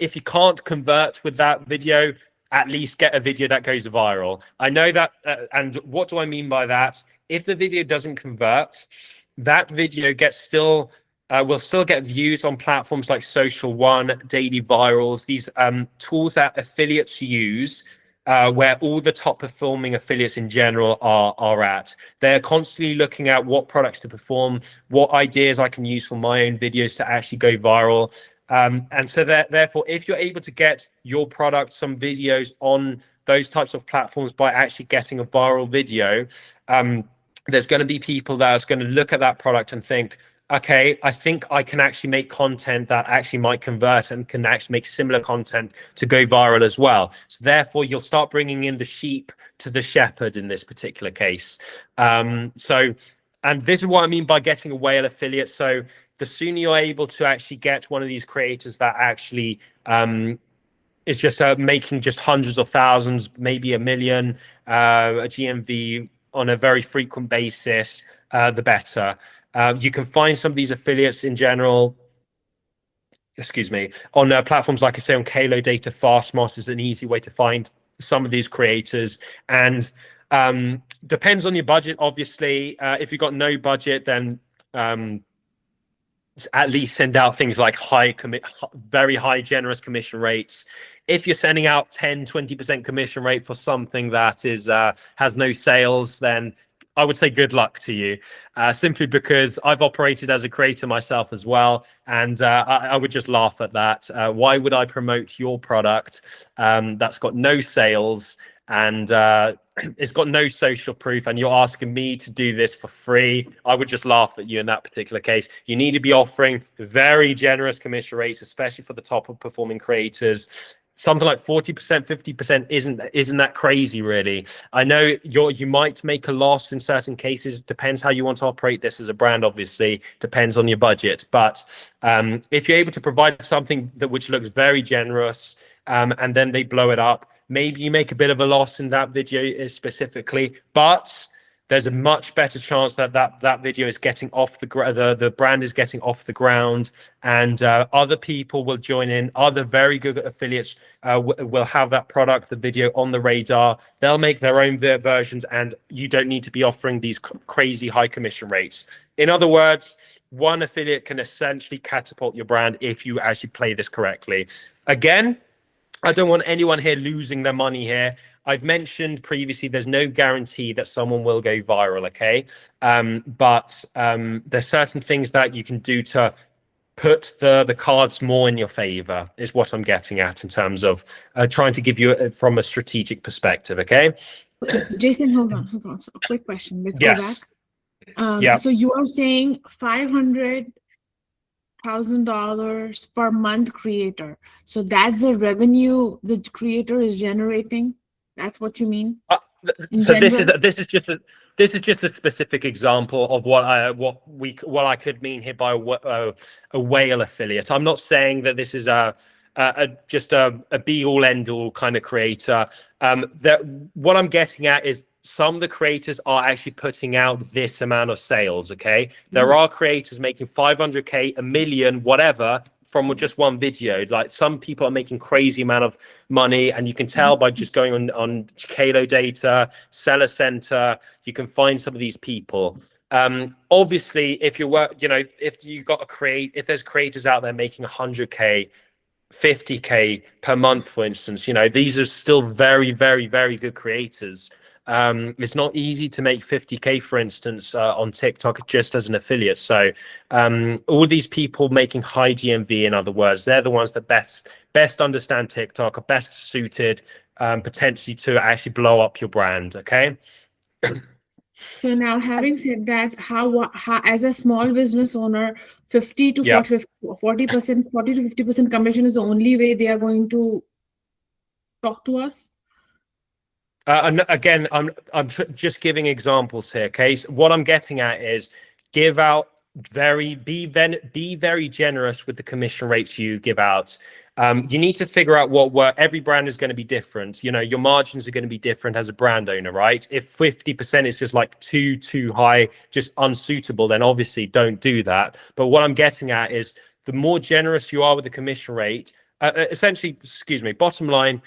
if you can't convert with that video, at least get a video that goes viral. I know that, and what do I mean by that? If the video doesn't convert, that video will still get views on platforms like Social One, Daily Virals, these tools that affiliates use, where all the top performing affiliates in general are at. They're constantly looking at what products to perform, what ideas I can use for my own videos to actually go viral. And so therefore, if you're able to get your product, some videos on those types of platforms by actually getting a viral video, there's going to be people that are going to look at that product and think, okay, I think I can actually make content that actually might convert and can actually make similar content to go viral as well. So therefore, you'll start bringing in the sheep to the shepherd in this particular case. And this is what I mean by getting a whale affiliate. So the sooner you're able to actually get one of these creators that actually is just making just hundreds of thousands, maybe a million, a GMV on a very frequent basis, the better. You can find some of these affiliates in general, on platforms like I say on Kalo Data. Fastmoss is an easy way to find some of these creators, and depends on your budget. Obviously, if you've got no budget, then at least send out things like very high generous commission rates. If you're sending out 10-20% commission rate for something that is has no sales, then I would say good luck to you, simply because I've operated as a creator myself as well, and I would just laugh at that. Why would I promote your product that's got no sales and it's got no social proof, and you're asking me to do this for free? I would just laugh at you in that particular case. You need to be offering very generous commission rates, especially for the top performing creators. Something like 40%, 50% isn't that crazy, really. I know you might make a loss in certain cases. Depends how you want to operate this as a brand, obviously. Depends on your budget. But if you're able to provide something which looks very generous, and then they blow it up, maybe you make a bit of a loss in that video specifically, but there's a much better chance that that video is getting off the brand is getting off the ground, and other people will join in. Other very good affiliates will have that product, the video, on the radar. They'll make their own versions, and you don't need to be offering these crazy high commission rates. In other words, one affiliate can essentially catapult your brand if you actually play this correctly. Again, I don't want anyone here losing their money here. I've mentioned previously there's no guarantee that someone will go viral, okay? But there's certain things that you can do to put the cards more in your favor, is what I'm getting at in terms of trying to give you from a strategic perspective, okay? Jason, hold on. So a quick question. Let's Yes. go back. So you are saying $500,000 per month creator. So that's the revenue the creator is generating. That's what you mean? So this is just a specific example of what I could mean here by a whale affiliate. I'm not saying that this is just a be all end all kind of creator. What I'm getting at is some of the creators are actually putting out this amount of sales. Okay, there are creators making 500K, a million, whatever, from just one video. Like, some people are making crazy amount of money, and you can tell by just going on Kalo Data, Seller Center. You can find some of these people. Obviously, if if there's creators out there making 100K, 50K per month, for instance, these are still very, very, very good creators. It's not easy to make 50K, for instance, on TikTok just as an affiliate. So all these people making high GMV, in other words, they're the ones that best understand TikTok, are best suited potentially to actually blow up your brand. Okay. So now, having said that, how as a small business owner, 40 to 50% commission is the only way they are going to talk to us? And again, I'm just giving examples here. Okay, so what I'm getting at is be very generous with the commission rates you give out. You need to figure out what every brand is going to be different. Your margins are going to be different as a brand owner, right? If 50% is just like too high, just unsuitable, then obviously don't do that. But what I'm getting at is the more generous you are with the commission rate, essentially, bottom line,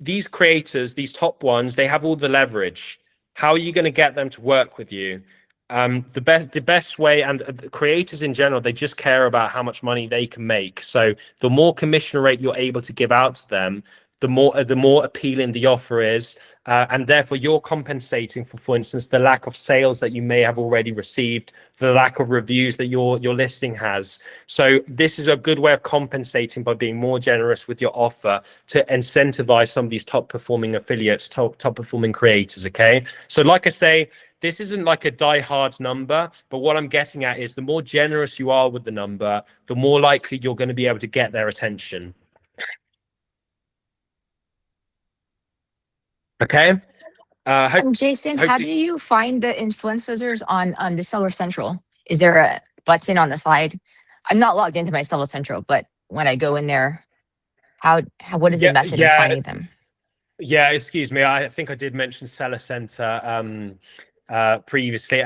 these creators, these top ones, they have all the leverage. How are you going to get them to work with you? The best way, and the creators in general, they just care about how much money they can make. So the more commission rate you're able to give out to them, the more appealing the offer is, and therefore you're compensating for instance, the lack of sales that you may have already received, the lack of reviews that your listing has. So this is a good way of compensating by being more generous with your offer to incentivize some of these top performing affiliates, top performing creators. Okay, so like I say, this isn't like a die-hard number, but what I'm getting at is the more generous you are with the number, the more likely you're going to be able to get their attention. Okay. Jason, how do you find the influencers on the Seller Central? Is there a button on the side? I'm not logged into my Seller Central, but when I go in there, what is the method of finding them? Yeah, excuse me. I think I did mention Seller Center previously.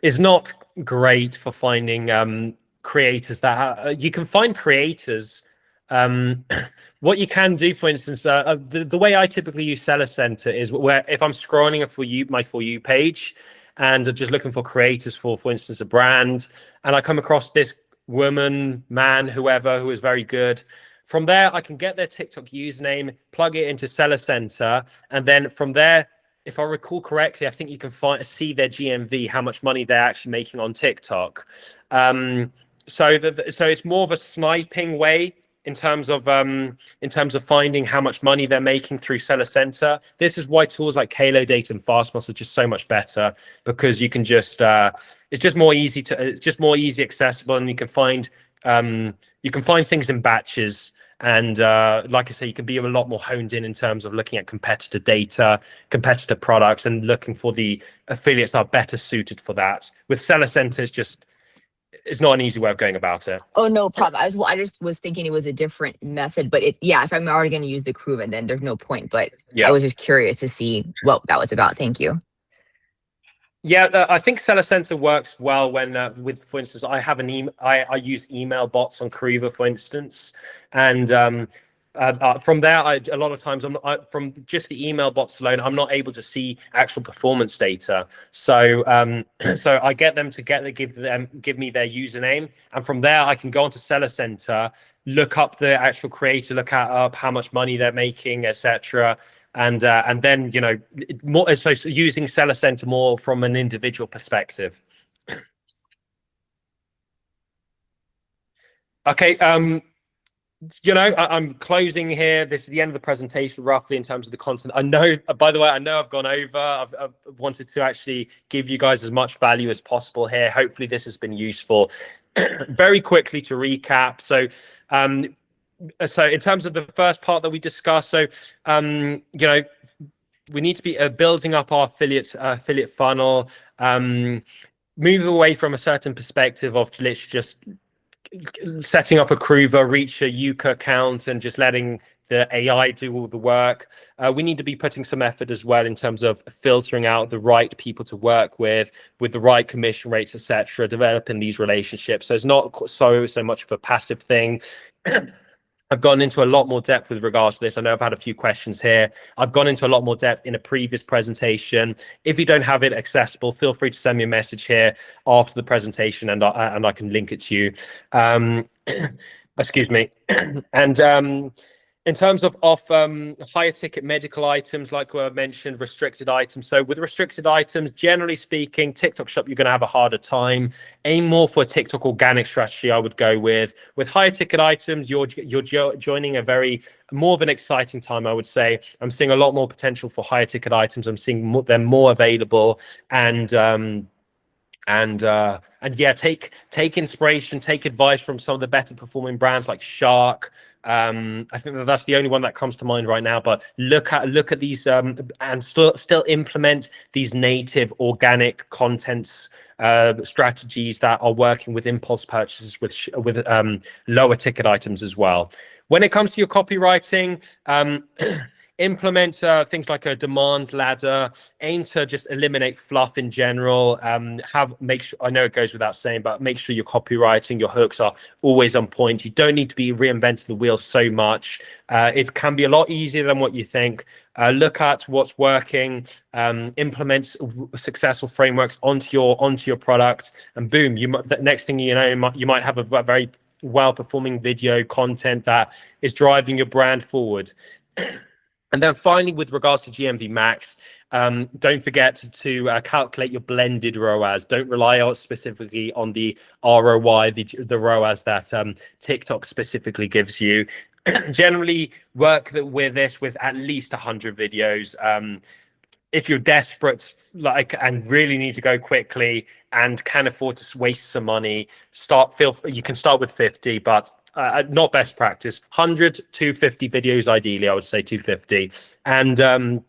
It's not great for finding creators that you can find creators. What you can do, for instance, the way I typically use Seller Center is where if I'm scrolling my For You page and just looking for creators for instance, a brand, and I come across this woman, man, whoever, who is very good. From there, I can get their TikTok username, plug it into Seller Center, and then from there, if I recall correctly, I think you can see their GMV, how much money they're actually making on TikTok. So it's more of a sniping way in terms of finding how much money they're making through Seller Center. This is why tools like Halo Data and Fastmoss are just so much better, because you can just it's just more easy accessible, and you can find things in batches. And like I say, you can be a lot more honed in terms of looking at competitor data, competitor products, and looking for the affiliates that are better suited for that. With Seller Center, it's not an easy way of going about it. Oh, no problem. I just was thinking it was a different method, but if I'm already going to use the Proven, then there's no point. But I was just curious to see what that was about. Thank you. Yeah, I think Seller Center works well when, for instance, I have I use email bots on Career, for instance, and from there, a lot of times from just the email bots alone, I'm not able to see actual performance data. So so I get them to give me their username, and from there I can go onto Seller Center, look up the actual creator, look up how much money they're making, etc. And then more so using Seller Center more from an individual perspective. Okay. I'm closing here. This is the end of the presentation, roughly, in terms of the content. I know, by the way, I've gone over. I've wanted to actually give you guys as much value as possible here. Hopefully this has been useful. Very quickly to recap. So in terms of the first part that we discussed, so we need to be building up our affiliate funnel, move away from a certain perspective of just setting up a Career, reach a Yuka account, and just letting the AI do all the work. We need to be putting some effort as well in terms of filtering out the right people to work with the right commission rates, etc. Developing these relationships. So it's not so much of a passive thing. I've gone into a lot more depth with regards to this. I know I've had a few questions here. I've gone into a lot more depth in a previous presentation. If you don't have it accessible, feel free to send me a message here after the presentation, and I can link it to you. Excuse me. And in terms of higher ticket medical items, like I mentioned, restricted items. So with restricted items, generally speaking, TikTok Shop, you're going to have a harder time. Aim more for a TikTok organic strategy, I would go with. With higher ticket items, you're joining more of an exciting time, I would say. I'm seeing a lot more potential for higher ticket items. I'm seeing them more available, and yeah, take inspiration, take advice from some of the better performing brands like Shark. I think that's the only one that comes to mind right now, but look at these and still implement these native organic contents strategies that are working with impulse purchases with lower ticket items as well. When it comes to your copywriting, implement things like a demand ladder. Aim to just eliminate fluff in general. Make sure, I know it goes without saying, but make sure your copywriting, your hooks are always on point. You don't need to be reinventing the wheel so much. It can be a lot easier than what you think. Look at what's working, implement successful frameworks onto your product, and boom, the next thing you know, you might have a very well-performing video content that is driving your brand forward. And then finally, with regards to GMV Max, don't forget to calculate your blended ROAS. Don't rely specifically on the ROI, the ROAS that TikTok specifically gives you. Generally, work with this with at least 100 videos. If you're desperate, and really need to go quickly and can afford to waste some money, you can start with 50, but not best practice. 100 to 50 videos ideally. I would say 250, and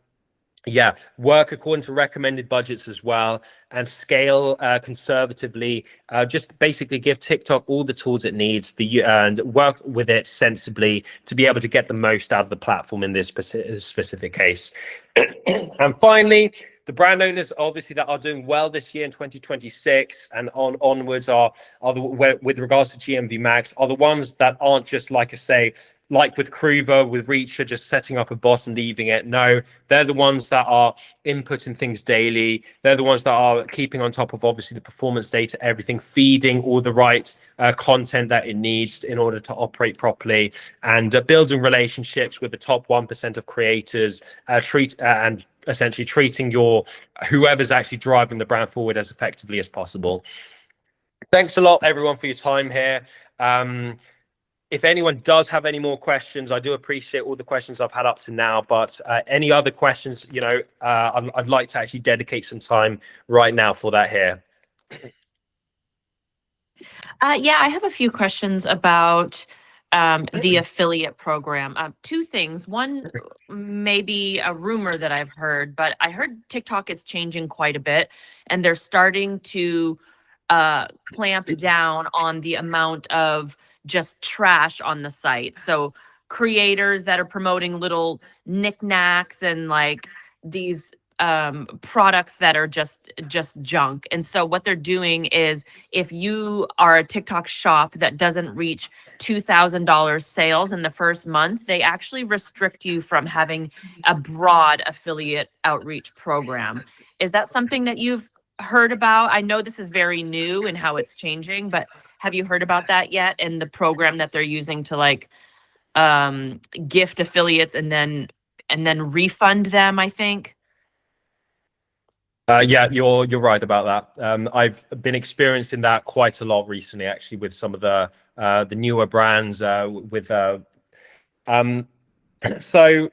yeah, work according to recommended budgets as well, and scale conservatively. Just basically give TikTok all the tools it needs, and work with it sensibly to be able to get the most out of the platform in this specific case. And finally, the brand owners obviously that are doing well this year in 2026 and onwards with regards to GMV Max are the ones that aren't just, like I say, like with Kruva, with Reacher, just setting up a bot and leaving it. No, they're the ones that are inputting things daily. They're the ones that are keeping on top of obviously the performance data, everything, feeding all the right content that it needs in order to operate properly, and building relationships with the top 1% of creators, and essentially treating whoever's actually driving the brand forward as effectively as possible. Thanks a lot, everyone, for your time here. If anyone does have any more questions, I do appreciate all the questions I've had up to now, but any other questions, I'd like to actually dedicate some time right now for that here. Yeah, I have a few questions about the affiliate program. Two things. One, maybe a rumor that I've heard, but I heard TikTok is changing quite a bit, and they're starting to clamp down on the amount of just trash on the site. So creators that are promoting little knickknacks and like these products that are just junk. And so what they're doing is, if you are a TikTok shop that doesn't reach $2,000 sales in the first month, they actually restrict you from having a broad affiliate outreach program. Is that something that you've heard about? I know this is very new and how it's changing, but have you heard about that yet, and the program that they're using to like gift affiliates and then refund them, I think? Yeah, you're right about that. I've been experiencing that quite a lot recently, actually, with some of the newer brands. So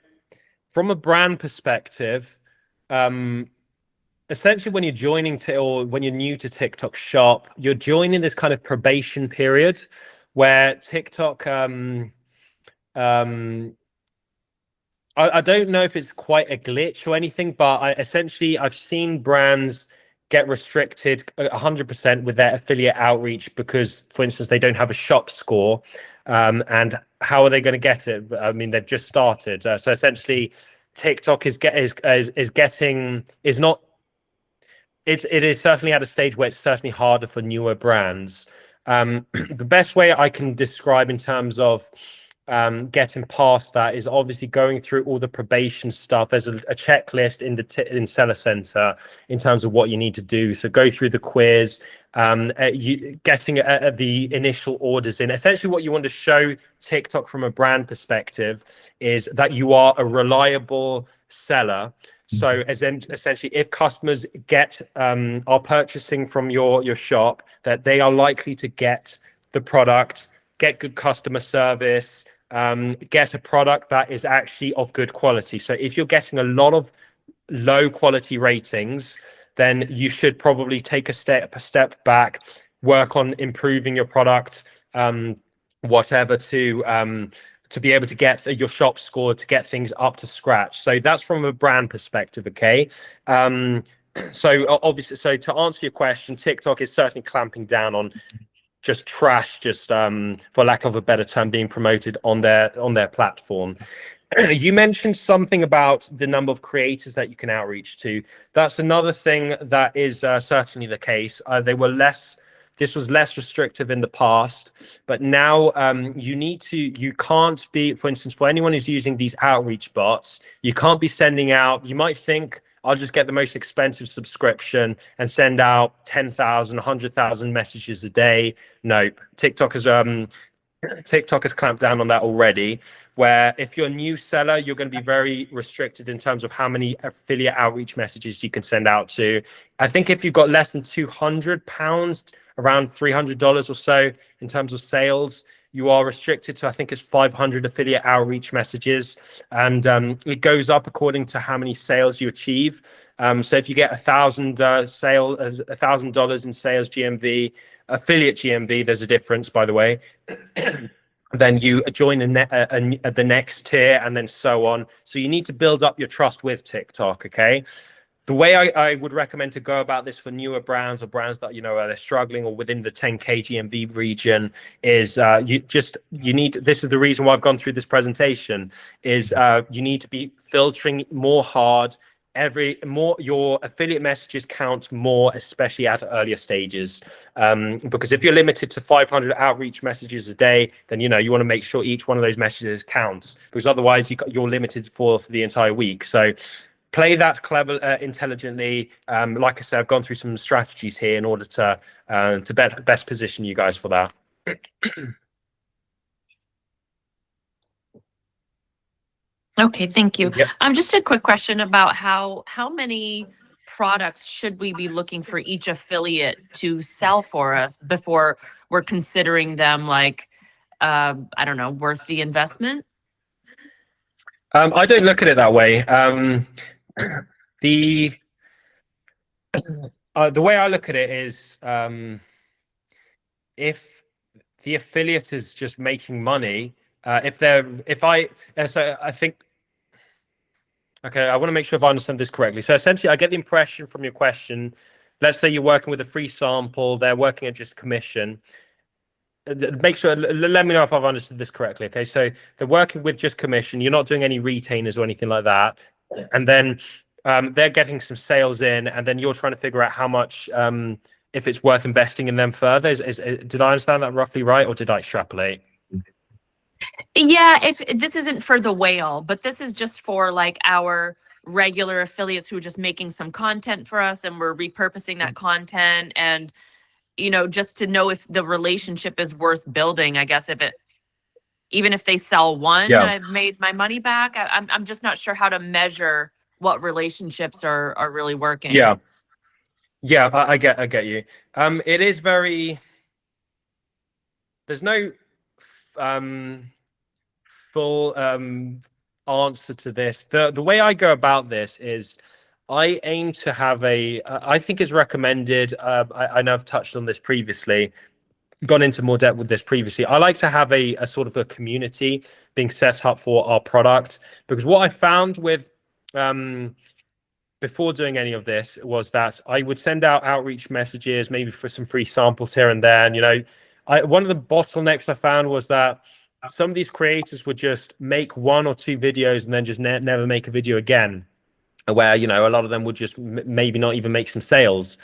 from a brand perspective, essentially when you're joining or when you're new to TikTok Shop, you're joining this kind of probation period where TikTok, I don't know if it's quite a glitch or anything, but essentially I've seen brands get restricted 100% with their affiliate outreach because, for instance, they don't have a shop score. And how are they going to get it? I mean, they've just started. So essentially, TikTok it is certainly at a stage where it's certainly harder for newer brands. The best way I can describe in terms of getting past that is obviously going through all the probation stuff. There's a checklist in Seller Center in terms of what you need to do. So go through the quiz, getting the initial orders in. Essentially, what you want to show TikTok from a brand perspective is that you are a reliable seller. So essentially, if customers are purchasing from your shop, that they are likely to get the product, get good customer service, get a product that is actually of good quality. So if you're getting a lot of low quality ratings, then you should probably take a step back, work on improving your product, whatever, to be able to get your shop score, to get things up to scratch. So that's from a brand perspective, okay? So obviously, so to answer your question, TikTok is certainly clamping down on just trash, for lack of a better term, being promoted on their platform. You mentioned something about the number of creators that you can outreach to. That's another thing that is certainly the case. This was less restrictive in the past, but now you can't be, for instance, for anyone who's using these outreach bots, you can't be sending out, you might think, I'll just get the most expensive subscription and send out 10,000, 100,000 messages a day. Nope. TikTok has clamped down on that already, where if you're a new seller, you're going to be very restricted in terms of how many affiliate outreach messages you can send out to. I think if you've got less than £200, around $300 or so in terms of sales, you are restricted to, I think it's 500 affiliate outreach messages. And it goes up according to how many sales you achieve. So if you get $1,000 in sales GMV, affiliate GMV, there's a difference, by the way. Then you join the next tier, and then so on. So you need to build up your trust with TikTok. Okay. The way I would recommend to go about this for newer brands or brands that, they're struggling or within the 10K GMV region is you need, this is the reason why I've gone through this presentation, is you need to be filtering more hard. Your affiliate messages count more, especially at earlier stages, because if you're limited to 500 outreach messages a day, then you want to make sure each one of those messages counts, because otherwise you're limited for the entire week. So play that clever, intelligently. Like I said, I've gone through some strategies here in order to best position you guys for that. Okay, thank you. Yep. Just a quick question about how many products should we be looking for each affiliate to sell for us before we're considering them like, I don't know, worth the investment? I don't look at it that way. The way I look at it is, if the affiliate is just making money, I think, okay, I want to make sure if I understand this correctly. So essentially, I get the impression from your question, let's say you're working with a free sample, they're working at just commission. Make sure, let me know if I've understood this correctly. Okay, so they're working with just commission, you're not doing any retainers or anything like that, and then they're getting some sales in, and then you're trying to figure out how much, if it's worth investing in them further. Did I understand that roughly right, or did I extrapolate? Yeah, if this isn't for the whale, but this is just for like our regular affiliates who are just making some content for us, and we're repurposing that content, and just to know if the relationship is worth building. I guess even if they sell one, Yeah. I've made my money back. I'm just not sure how to measure what relationships are really working. Yeah, I get you. It is very, there's no full answer to this. The way I go about this is I aim to have I think it's recommended, I know I've touched on this previously, gone into more depth with this previously. I like to have a sort of a community being set up for our product, because what I found with before doing any of this was that I would send out outreach messages, maybe for some free samples here and there. And, one of the bottlenecks I found was that some of these creators would just make 1 or 2 videos and then just never make a video again, where, a lot of them would just maybe not even make some sales.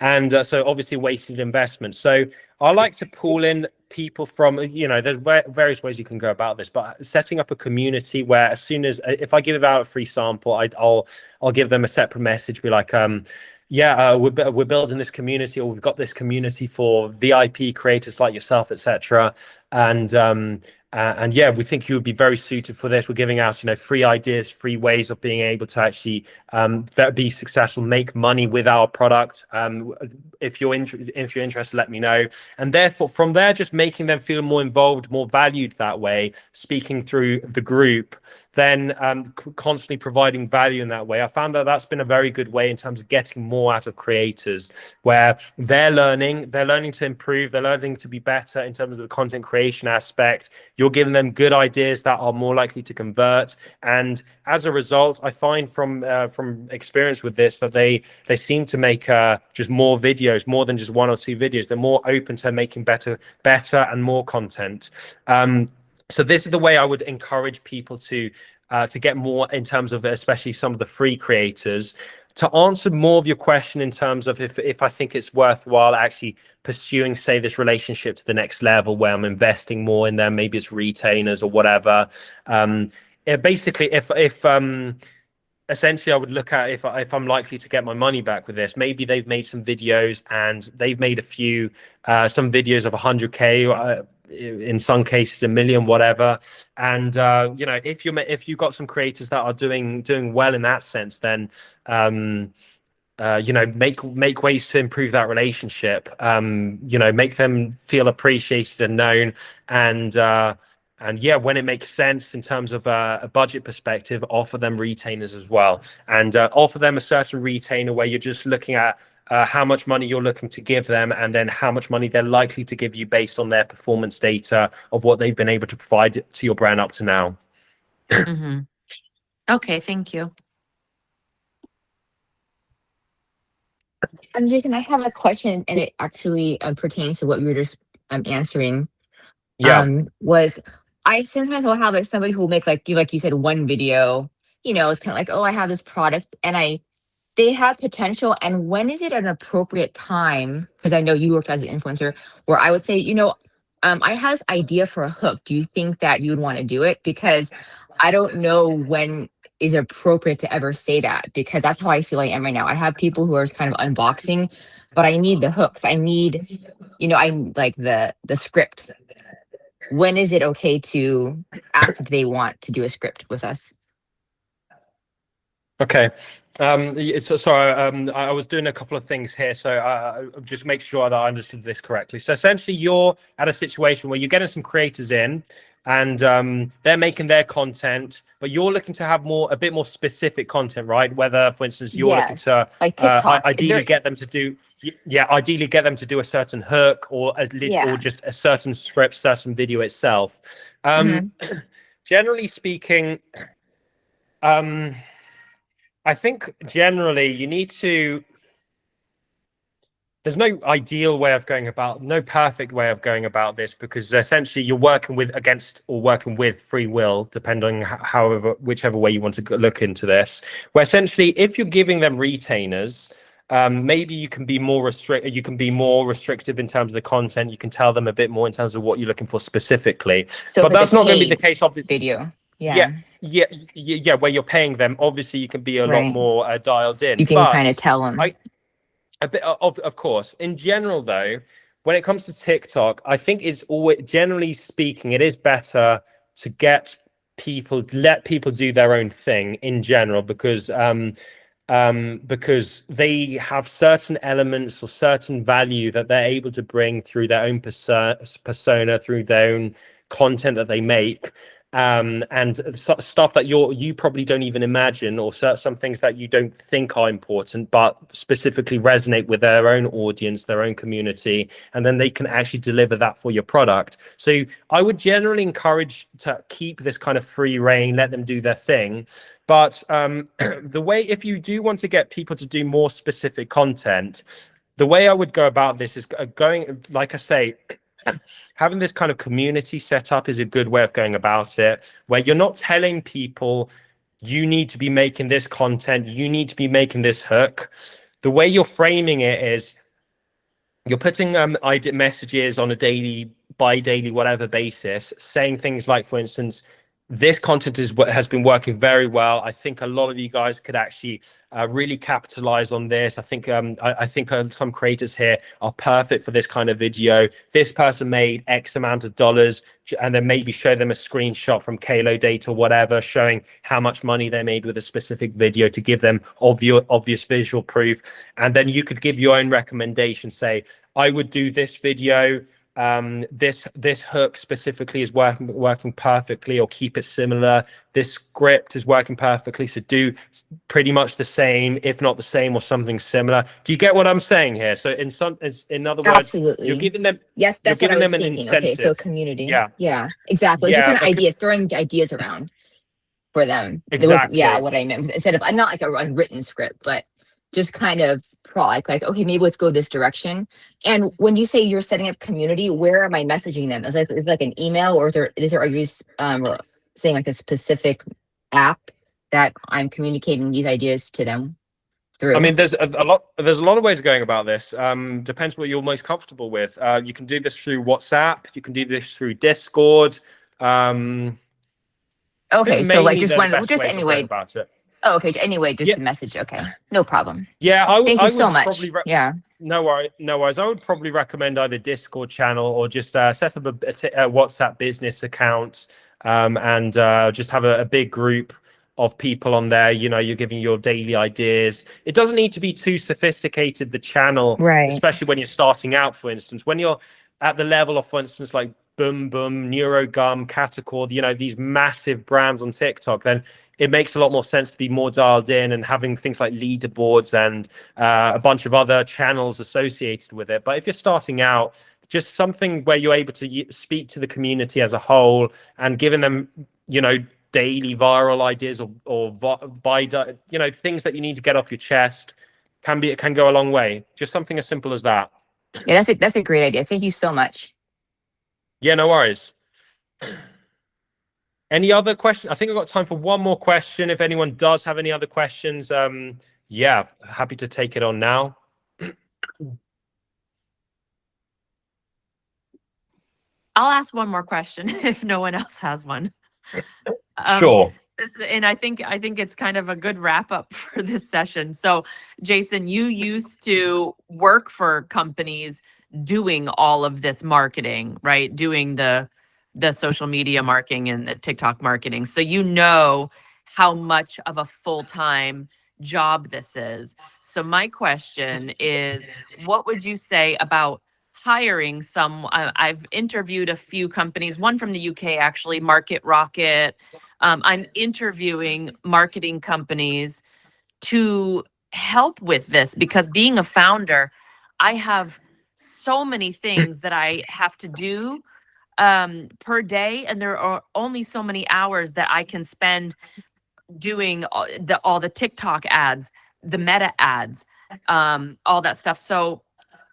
And so obviously wasted investment. So I like to pull in people from, there's various ways you can go about this, but setting up a community where as soon as, if I give out a free sample, I'll give them a separate message, be like, we're building this community, or we've got this community for VIP creators like yourself, etc. And yeah, we think you would be very suited for this. We're giving out, free ideas, free ways of being able to actually be successful, make money with our product. If you're interested, let me know. And therefore, from there, just making them feel more involved, more valued that way, speaking through the group, then constantly providing value in that way. I found that that's been a very good way in terms of getting more out of creators, where they're learning to improve, they're learning to be better in terms of the content creation aspect. You're giving them good ideas that are more likely to convert. And as a result, I find from experience with this that they seem to make just more videos, more than just 1 or 2 videos. They're more open to making better and more content. So this is the way I would encourage people to get more in terms of, especially some of the free creators. To answer more of your question in terms of if I think it's worthwhile actually pursuing, say, this relationship to the next level where I'm investing more in them, maybe it's retainers or whatever. Basically, if essentially I would look at if I'm likely to get my money back with this. Maybe they've made some videos and they've made a few, some videos of 100K, in some cases a million, whatever. And you know, if you've got some creators that are doing well in that sense, then you know, make ways to improve that relationship. You know, make them feel appreciated and known, and yeah, when it makes sense in terms of a budget perspective, offer them retainers as well, and offer them a certain retainer where you're just looking at how much money you're looking to give them, and then how much money they're likely to give you based on their performance data of what they've been able to provide to your brand up to now. Mm-hmm. Okay, thank you. Jason, I have a question, and it actually pertains to what you were just answering. Yeah. Was I sometimes will have like somebody who will make like you said, one video, you know, it's kind of like, oh, I have this product and they have potential. And when is it an appropriate time? Because I know you worked as an influencer where I would say, you know, I have this idea for a hook. Do you think that you would want to do it? Because I don't know when is appropriate to ever say that, because that's how I feel I am right now. I have people who are kind of unboxing, but I need the hooks. I need, you know, I like the script. When is it okay to ask if they want to do a script with us? Okay. Sorry, I was doing a couple of things here, so just make sure that I understood this correctly. So essentially, you're at a situation where you're getting some creators in, and they're making their content, but you're looking to have a bit more specific content, right? Whether, for instance, you're looking to like TikTok, ideally get them to do, ideally get them to do a certain hook, or at least, or just a certain script, certain video itself. Generally speaking, I think generally you need to, there's no ideal way of going about, no perfect way of going about this, because essentially you're working with free will, depending on whichever way you want to look into this, where essentially if you're giving them retainers, maybe you can be more restrictive in terms of the content. You can tell them a bit more in terms of what you're looking for specifically. So but that's not going to be the case of video. Yeah, where you're paying them, obviously you can be a lot more dialed in. You can kind of tell them. A bit of course. In general, though, when it comes to TikTok, I think it's always, generally speaking, it is better to let people do their own thing in general, because they have certain elements or certain value that they're able to bring through their own persona, through their own content that they make. And stuff that you probably don't even imagine, or some things that you don't think are important, but specifically resonate with their own audience, their own community, and then they can actually deliver that for your product. So I would generally encourage to keep this kind of free reign, let them do their thing. But the way, if you do want to get people to do more specific content, the way I would go about this is going, like I say, having this kind of community set up is a good way of going about it, where you're not telling people you need to be making this content, you need to be making this hook. The way you're framing it is you're putting messages on a daily, bi-daily, whatever basis, saying things like, for instance, this content is what has been working very well. I think a lot of you guys could actually really capitalize on this. I think some creators here are perfect for this kind of video. This person made X amount of dollars, and then maybe show them a screenshot from Kalo data or whatever, showing how much money they made with a specific video to give them obvious visual proof. And then you could give your own recommendation, say, I would do this video. This hook specifically is working perfectly, or keep it similar. This script is working perfectly, so do pretty much the same, if not the same, or something similar. Do you get what I'm saying here? So in other words, absolutely, you're giving them, yes, that's you're what I giving was them an thinking. incentive. Okay, so community, yeah, exactly. Yeah, Kind of ideas, throwing ideas around for them. Exactly. What I meant, instead of not like a written script, but just kind of like, okay, maybe let's go this direction. And when you say you're setting up community, where am I messaging them? Is it like an email, or are you saying like a specific app that I'm communicating these ideas to them through? I mean, there's a lot of ways of going about this. Depends what you're most comfortable with. You can do this through WhatsApp. You can do this through Discord. Okay, so like just anyway. About it. Oh, okay. Anyway, just Yeah. the message. Okay. No problem. Yeah, Thank you so much. probably Yeah. no worries. I would probably recommend either Discord channel or just set up a WhatsApp business account, and just have a big group of people on there. You know, you're giving your daily ideas. It doesn't need to be too sophisticated, the channel, Right. especially when you're starting out. For instance, when you're at the level of, for instance, like Boom Boom, Neurogum, Catacord, you know, these massive brands on TikTok, then it makes a lot more sense to be more dialed in and having things like leaderboards and a bunch of other channels associated with it. But if you're starting out, just something where you're able to speak to the community as a whole and giving them, you know, daily viral ideas or you know, things that you need to get off your chest can go a long way. Just something as simple as that. Yeah, that's a great idea. Thank you so much. Yeah, no worries. Any other questions? I think I've got time for one more question. If anyone does have any other questions, yeah, happy to take it on now. I'll ask one more question if no one else has one. Sure. And I think it's kind of a good wrap up for this session. So, Jason, you used to work for companies doing all of this marketing, right? Doing the social media marketing and the TikTok marketing. So you know how much of a full-time job this is. So my question is, what would you say about hiring I've interviewed a few companies, one from the UK actually, Market Rocket. I'm interviewing marketing companies to help with this because being a founder, I have so many things that I have to do per day, and there are only so many hours that I can spend doing all the TikTok ads, the Meta ads, all that stuff. So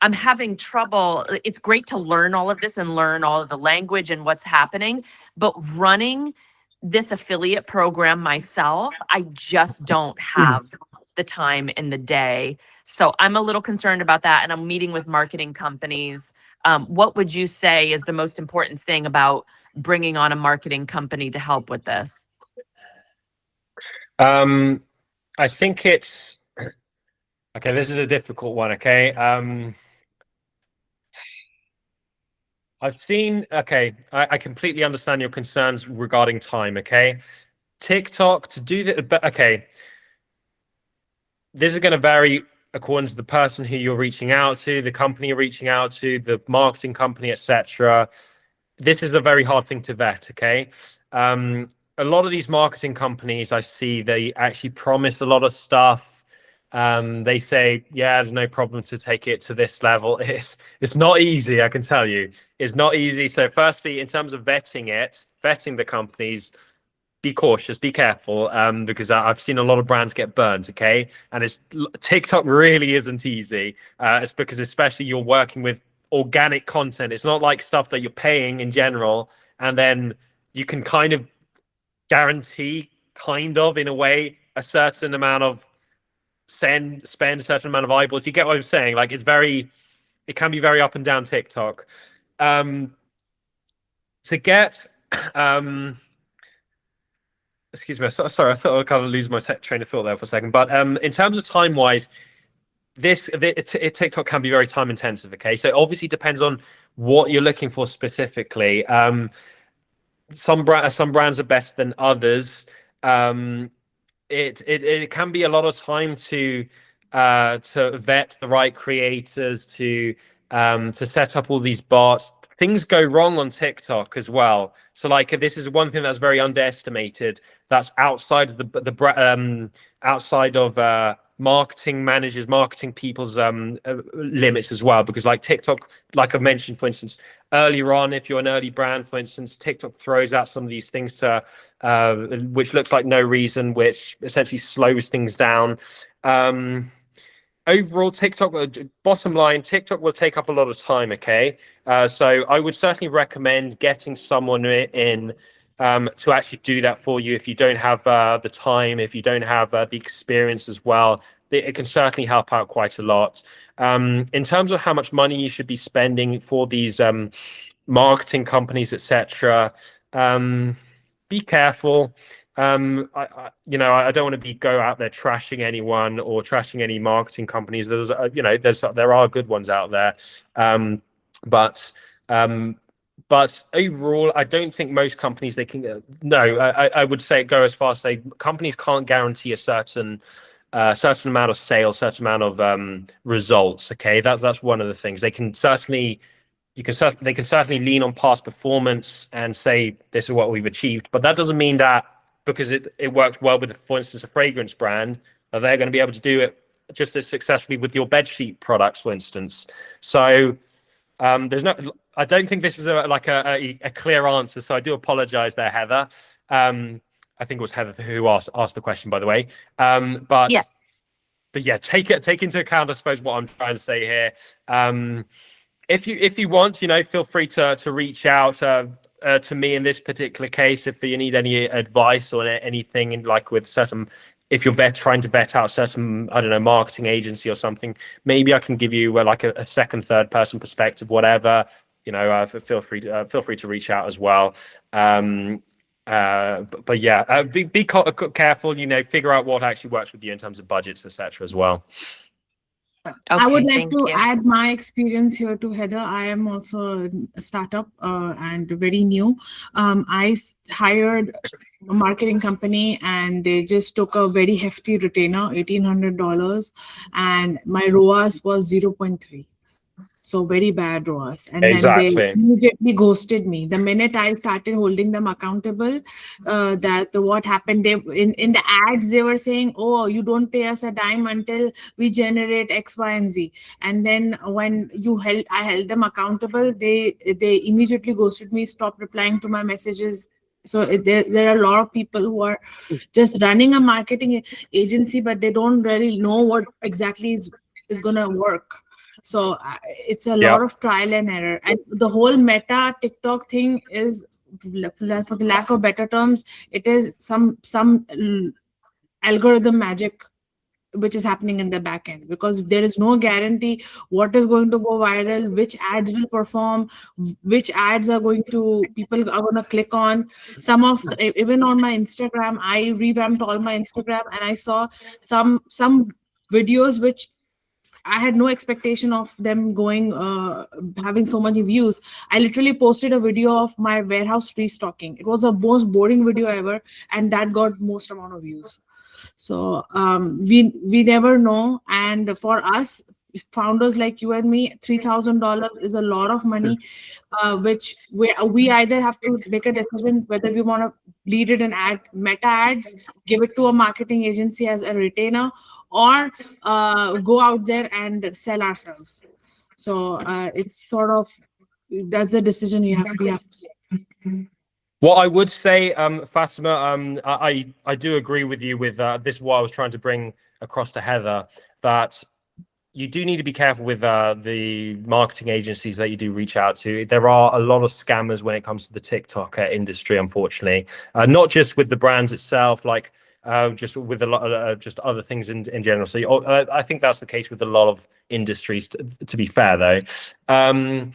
I'm having trouble. It's great to learn all of this and learn all of the language and what's happening, but running this affiliate program myself, I just don't have the time in the day. So I'm a little concerned about that. And I'm meeting with marketing companies. What would you say is the most important thing about bringing on a marketing company to help with this? I think it's okay. This is a difficult one. Okay. I've seen, okay, I completely understand your concerns regarding time, okay? TikTok to do that, but okay, this is going to vary according to the person who you're reaching out to, the company you're reaching out to, the marketing company, etc. This is a very hard thing to vet, okay? A lot of these marketing companies I see, they actually promise a lot of stuff. They say, yeah, there's no problem to take it to this level. It's not easy, I can tell you. It's not easy. So firstly, in terms of vetting the companies, be cautious, be careful, because I've seen a lot of brands get burned, okay? And TikTok really isn't easy. It's because especially you're working with organic content. It's not like stuff that you're paying in general, and then you can kind of guarantee, kind of in a way, a certain amount of spend a certain amount of eyeballs. You get what I'm saying? Like it can be very up and down TikTok. To get excuse me, sorry, I thought I kind of lose my train of thought there for a second. But in terms of time wise, TikTok can be very time intensive. Okay, so it obviously depends on what you're looking for specifically. Some brands are better than others. It can be a lot of time to vet the right creators, to set up all these bots. Things go wrong on TikTok as well. So like this is one thing that's very underestimated. That's outside of outside of marketing managers, marketing people's limits as well. Because like TikTok, like I mentioned, for instance, earlier on, if you're an early brand, for instance, TikTok throws out some of these things to which looks like no reason, which essentially slows things down. Overall, TikTok, bottom line, TikTok will take up a lot of time, okay? So I would certainly recommend getting someone in to actually do that for you if you don't have the time, if you don't have the experience as well. It can certainly help out quite a lot. In terms of how much money you should be spending for these marketing companies, etc., be careful. I don't want to go out there trashing anyone or trashing any marketing companies. There are good ones out there, but overall, I don't think most companies they can. No, I would say go as far as say companies can't guarantee a certain amount of sales, certain amount of results. Okay, that's one of the things they can certainly. They can certainly lean on past performance and say this is what we've achieved, but that doesn't mean that because it works well with, for instance, a fragrance brand, that they're going to be able to do it just as successfully with your bedsheet products, for instance. So there's no. I don't think this is a clear answer. So I do apologize there, Heather. I think it was Heather who asked the question, by the way. But Yeah. But yeah, take into account, I suppose, what I'm trying to say here. If you want, feel free to reach out to me in this particular case if you need any advice or anything with certain. If you're trying to vet out certain, I don't know, marketing agency or something, maybe I can give you a second, third person perspective, whatever. Feel free to reach out as well. But yeah, be careful. Figure out what actually works with you in terms of budgets, etc. as well. Okay, I would like thank to you. add my experience here to Heather. I am also a startup and very new. I hired a marketing company and they just took a very hefty retainer, $1,800, and my ROAS was 0.3. So very bad ROAS. And then they Exactly. immediately ghosted me. The minute I started holding them accountable, what happened, they in the ads, they were saying, oh, you don't pay us a dime until we generate X, Y, and Z. And then when I held them accountable, they immediately ghosted me, stopped replying to my messages. So there are a lot of people who are just running a marketing agency, but they don't really know what exactly is going to work. So it's a lot of trial and error. And the whole Meta TikTok thing is, for the lack of better terms, it is some algorithm magic which is happening in the back end, because there is no guarantee what is going to go viral, which ads will perform, which ads people are going to click on. Even on my Instagram, I revamped all my Instagram and I saw some videos which I had no expectation of them having so many views. I literally posted a video of my warehouse restocking. It was the most boring video ever, and that got most amount of views. So we never know. And for us founders like you and me, $3,000 is a lot of money, which we either have to make a decision whether we want to lead it in Meta ads, give it to a marketing agency as a retainer, or go out there and sell ourselves. So it's sort of, that's a decision we have to. What I would say, Fatima, I do agree with you with this is what I was trying to bring across to Heather, that you do need to be careful with the marketing agencies that you do reach out to. There are a lot of scammers when it comes to the TikTok industry, unfortunately, not just with the brands itself, just with a lot of just other things in general. So I think that's the case with a lot of industries, to be fair, though.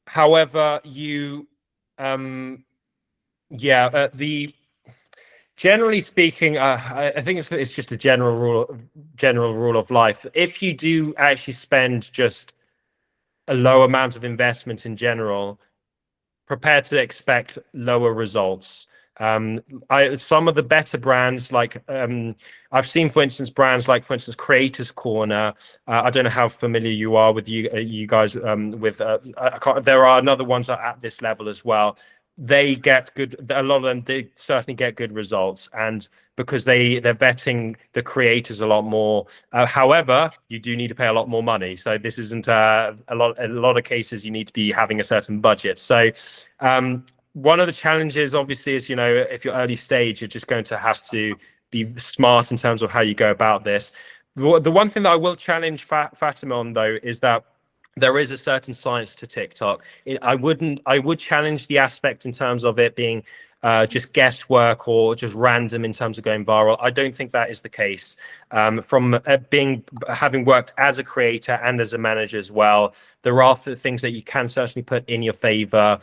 However, generally speaking, I think it's just a general rule of life. If you do actually spend just a low amount of investment in general, prepare to expect lower results. Some of the better brands, I've seen, for instance, brands like, for instance, Creators Corner. I don't know how familiar you are with you guys with. There are another ones that are at this level as well. They get good. A lot of them, they certainly get good results, and because they're vetting the creators a lot more. However, you do need to pay a lot more money. So this isn't a lot of cases. You need to be having a certain budget. So. One of the challenges, obviously, is, if you're early stage, you're just going to have to be smart in terms of how you go about this. The one thing that I will challenge Fatima on, though, is that there is a certain science to TikTok. I would challenge the aspect in terms of it being just guesswork or just random in terms of going viral. I don't think that is the case. From having worked as a creator and as a manager as well, there are things that you can certainly put in your favor.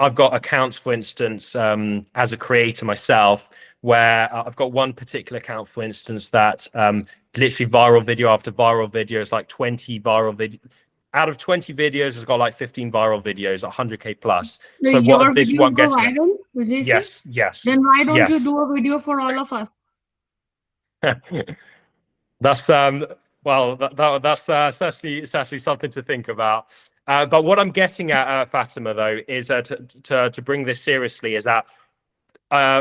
I've got accounts, for instance, as a creator myself, where I've got one particular account, for instance, that literally viral video after viral video is like 20 viral video. Out of 20 videos, it's got like 15 viral videos, 100K plus. So what this videos what I'm go getting at. viral, Jason? Yes. Then why don't you Yes. do a video for all of us? That's well, that's certainly something to think about. But what I'm getting at, Fatima, though, is to bring this seriously, is that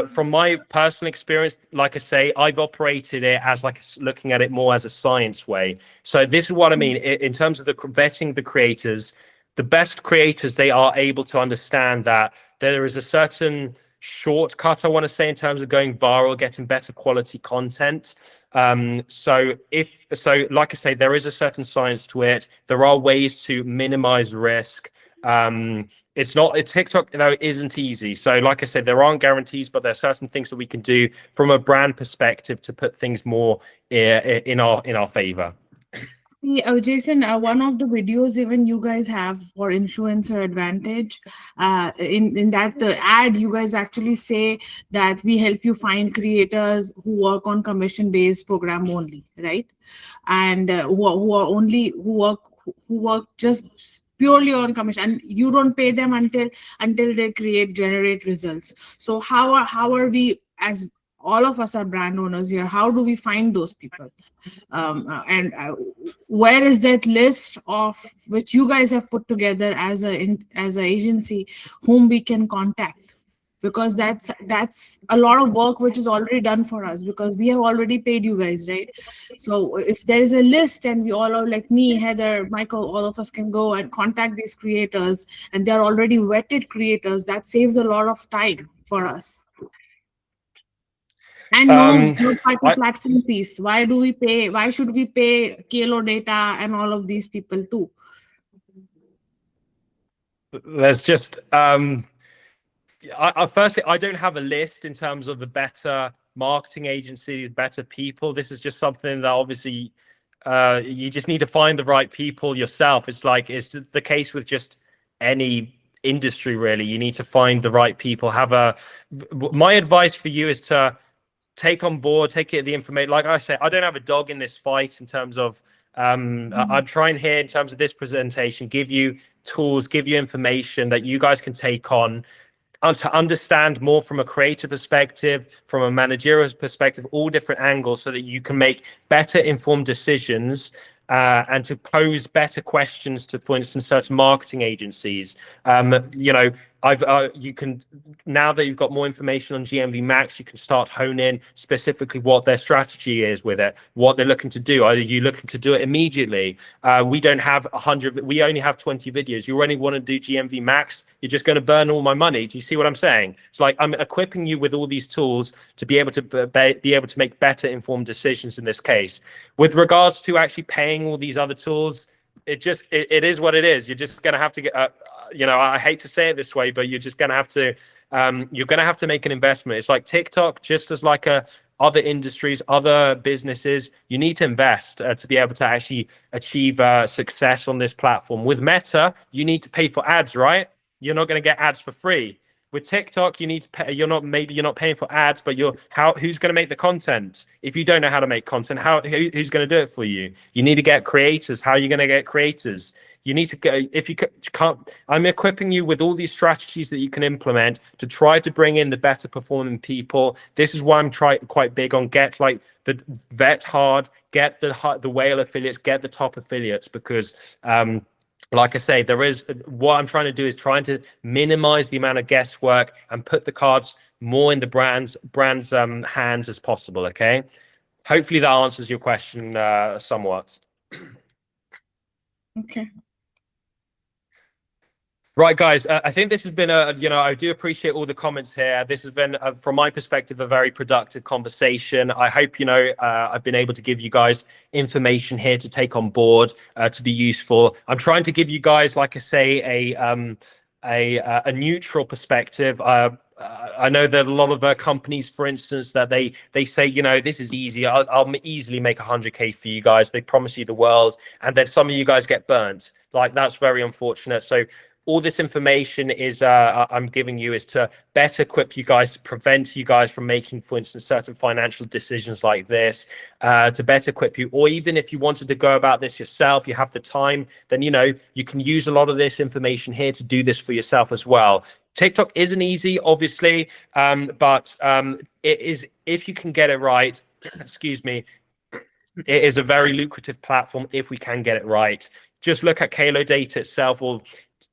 from my personal experience, like I say, I've operated it as like looking at it more as a science way. So this is what I mean in terms of the vetting the creators. The best creators, they are able to understand that there is a certain shortcut, I want to say, in terms of going viral, getting better quality content. So like I say, there is a certain science to it. There are ways to minimize risk. TikTok, though, isn't easy. So like I said, there aren't guarantees, but there are certain things that we can do from a brand perspective to put things more in our favor. See, Jason, one of the videos even you guys have for influencer advantage, in that the ad, you guys actually say that we help you find creators who work on commission-based program only, right? And who work just purely on commission, and you don't pay them until they generate results. So how are we, as all of us are brand owners here, how do we find those people? And where is that list of which you guys have put together as an agency whom we can contact? Because that's a lot of work which is already done for us, because we have already paid you guys, right? So if there is a list and we all are, like me, Heather, Michael, all of us can go and contact these creators, and they're already vetted creators, that saves a lot of time for us. And no party platform piece. Why do we pay? Why should we pay Kalo Data and all of these people too? There's just firstly, I don't have a list in terms of the better marketing agencies, better people. This is just something that obviously you just need to find the right people yourself. It's the case with just any industry, really. You need to find the right people. My advice for you is to take on board, the information. Like I say, I don't have a dog in this fight in terms of I'm trying here in terms of this presentation, give you tools, give you information that you guys can take on, and to understand more from a creative perspective, from a managerial perspective, all different angles, so that you can make better informed decisions and to pose better questions to, for instance, certain marketing agencies. You can, now that you've got more information on GMV Max, you can start hone in specifically what their strategy is with it, what they're looking to do. Are you looking to do it immediately? We don't have 100, we only have 20 videos. You only want to do GMV Max, you're just going to burn all my money. Do you see what I'm saying? It's like I'm equipping you with all these tools to be able to make better informed decisions in this case. With regards to actually paying all these other tools, it is what it is. You're just going to have to get I hate to say it this way, but you're just going to have to make an investment. It's like TikTok, just as like other industries, other businesses, you need to invest to be able to actually achieve success on this platform. With Meta, you need to pay for ads, right? You're not going to get ads for free. With TikTok, you need to pay. You're not paying for ads, but who's going to make the content? If you don't know how to make content, who's going to do it for you? You need to get creators. How are you going to get creators? You need to go. If you can't, I'm equipping you with all these strategies that you can implement to try to bring in the better performing people. This is why I'm quite big on vet hard, get the whale affiliates, get the top affiliates, because like I say, what I'm trying to do is trying to minimize the amount of guesswork and put the cards more in the brand's hands as possible. Okay, hopefully that answers your question somewhat. Okay. Right, guys, I think this has been I do appreciate all the comments here. This has been, from my perspective, a very productive conversation. I hope, I've been able to give you guys information here to take on board, to be useful. I'm trying to give you guys, like I say, a neutral perspective. I know that a lot of companies, for instance, that they say, this is easy. I'll easily make 100K for you guys. They promise you the world, and then some of you guys get burnt. Like, that's very unfortunate. So all this information is I'm giving you is to better equip you guys, to prevent you guys from making, for instance, certain financial decisions like this, to better equip you. Or even if you wanted to go about this yourself, you have the time, then, you know, you can use a lot of this information here to do this for yourself as well. TikTok isn't easy, obviously, but it is, if you can get it right, excuse me, it is a very lucrative platform if we can get it right. Just look at Kalo data itself, or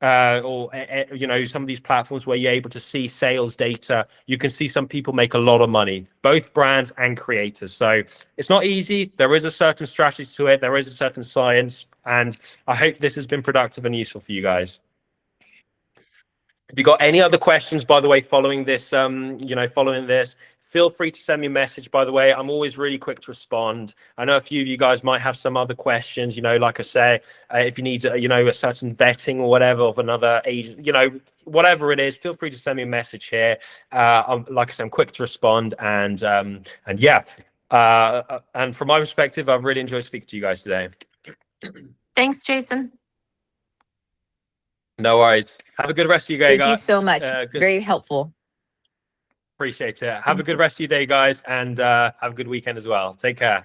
you know, some of these platforms where you're able to see sales data. You can see some people make a lot of money, both brands and creators. So it's not easy. There is a certain strategy to it. There is a certain science, and I hope this has been productive and useful for you guys. If you got any other questions, by the way, following this, you know, following this, feel free to send me a message, by the way. I'm always really quick to respond. I know a few of you guys might have some other questions, you know, like I say, if you need, you know, a certain vetting or whatever of another agent, you know, whatever it is, feel free to send me a message here. Like I said, I'm quick to respond, and yeah. And from my perspective, I've really enjoyed speaking to you guys today. Thanks, Jason. No worries. Have a good rest of your day, guys. Thank you so much. Very helpful. Appreciate it. Have a good rest of your day, guys, and have a good weekend as well. Take care.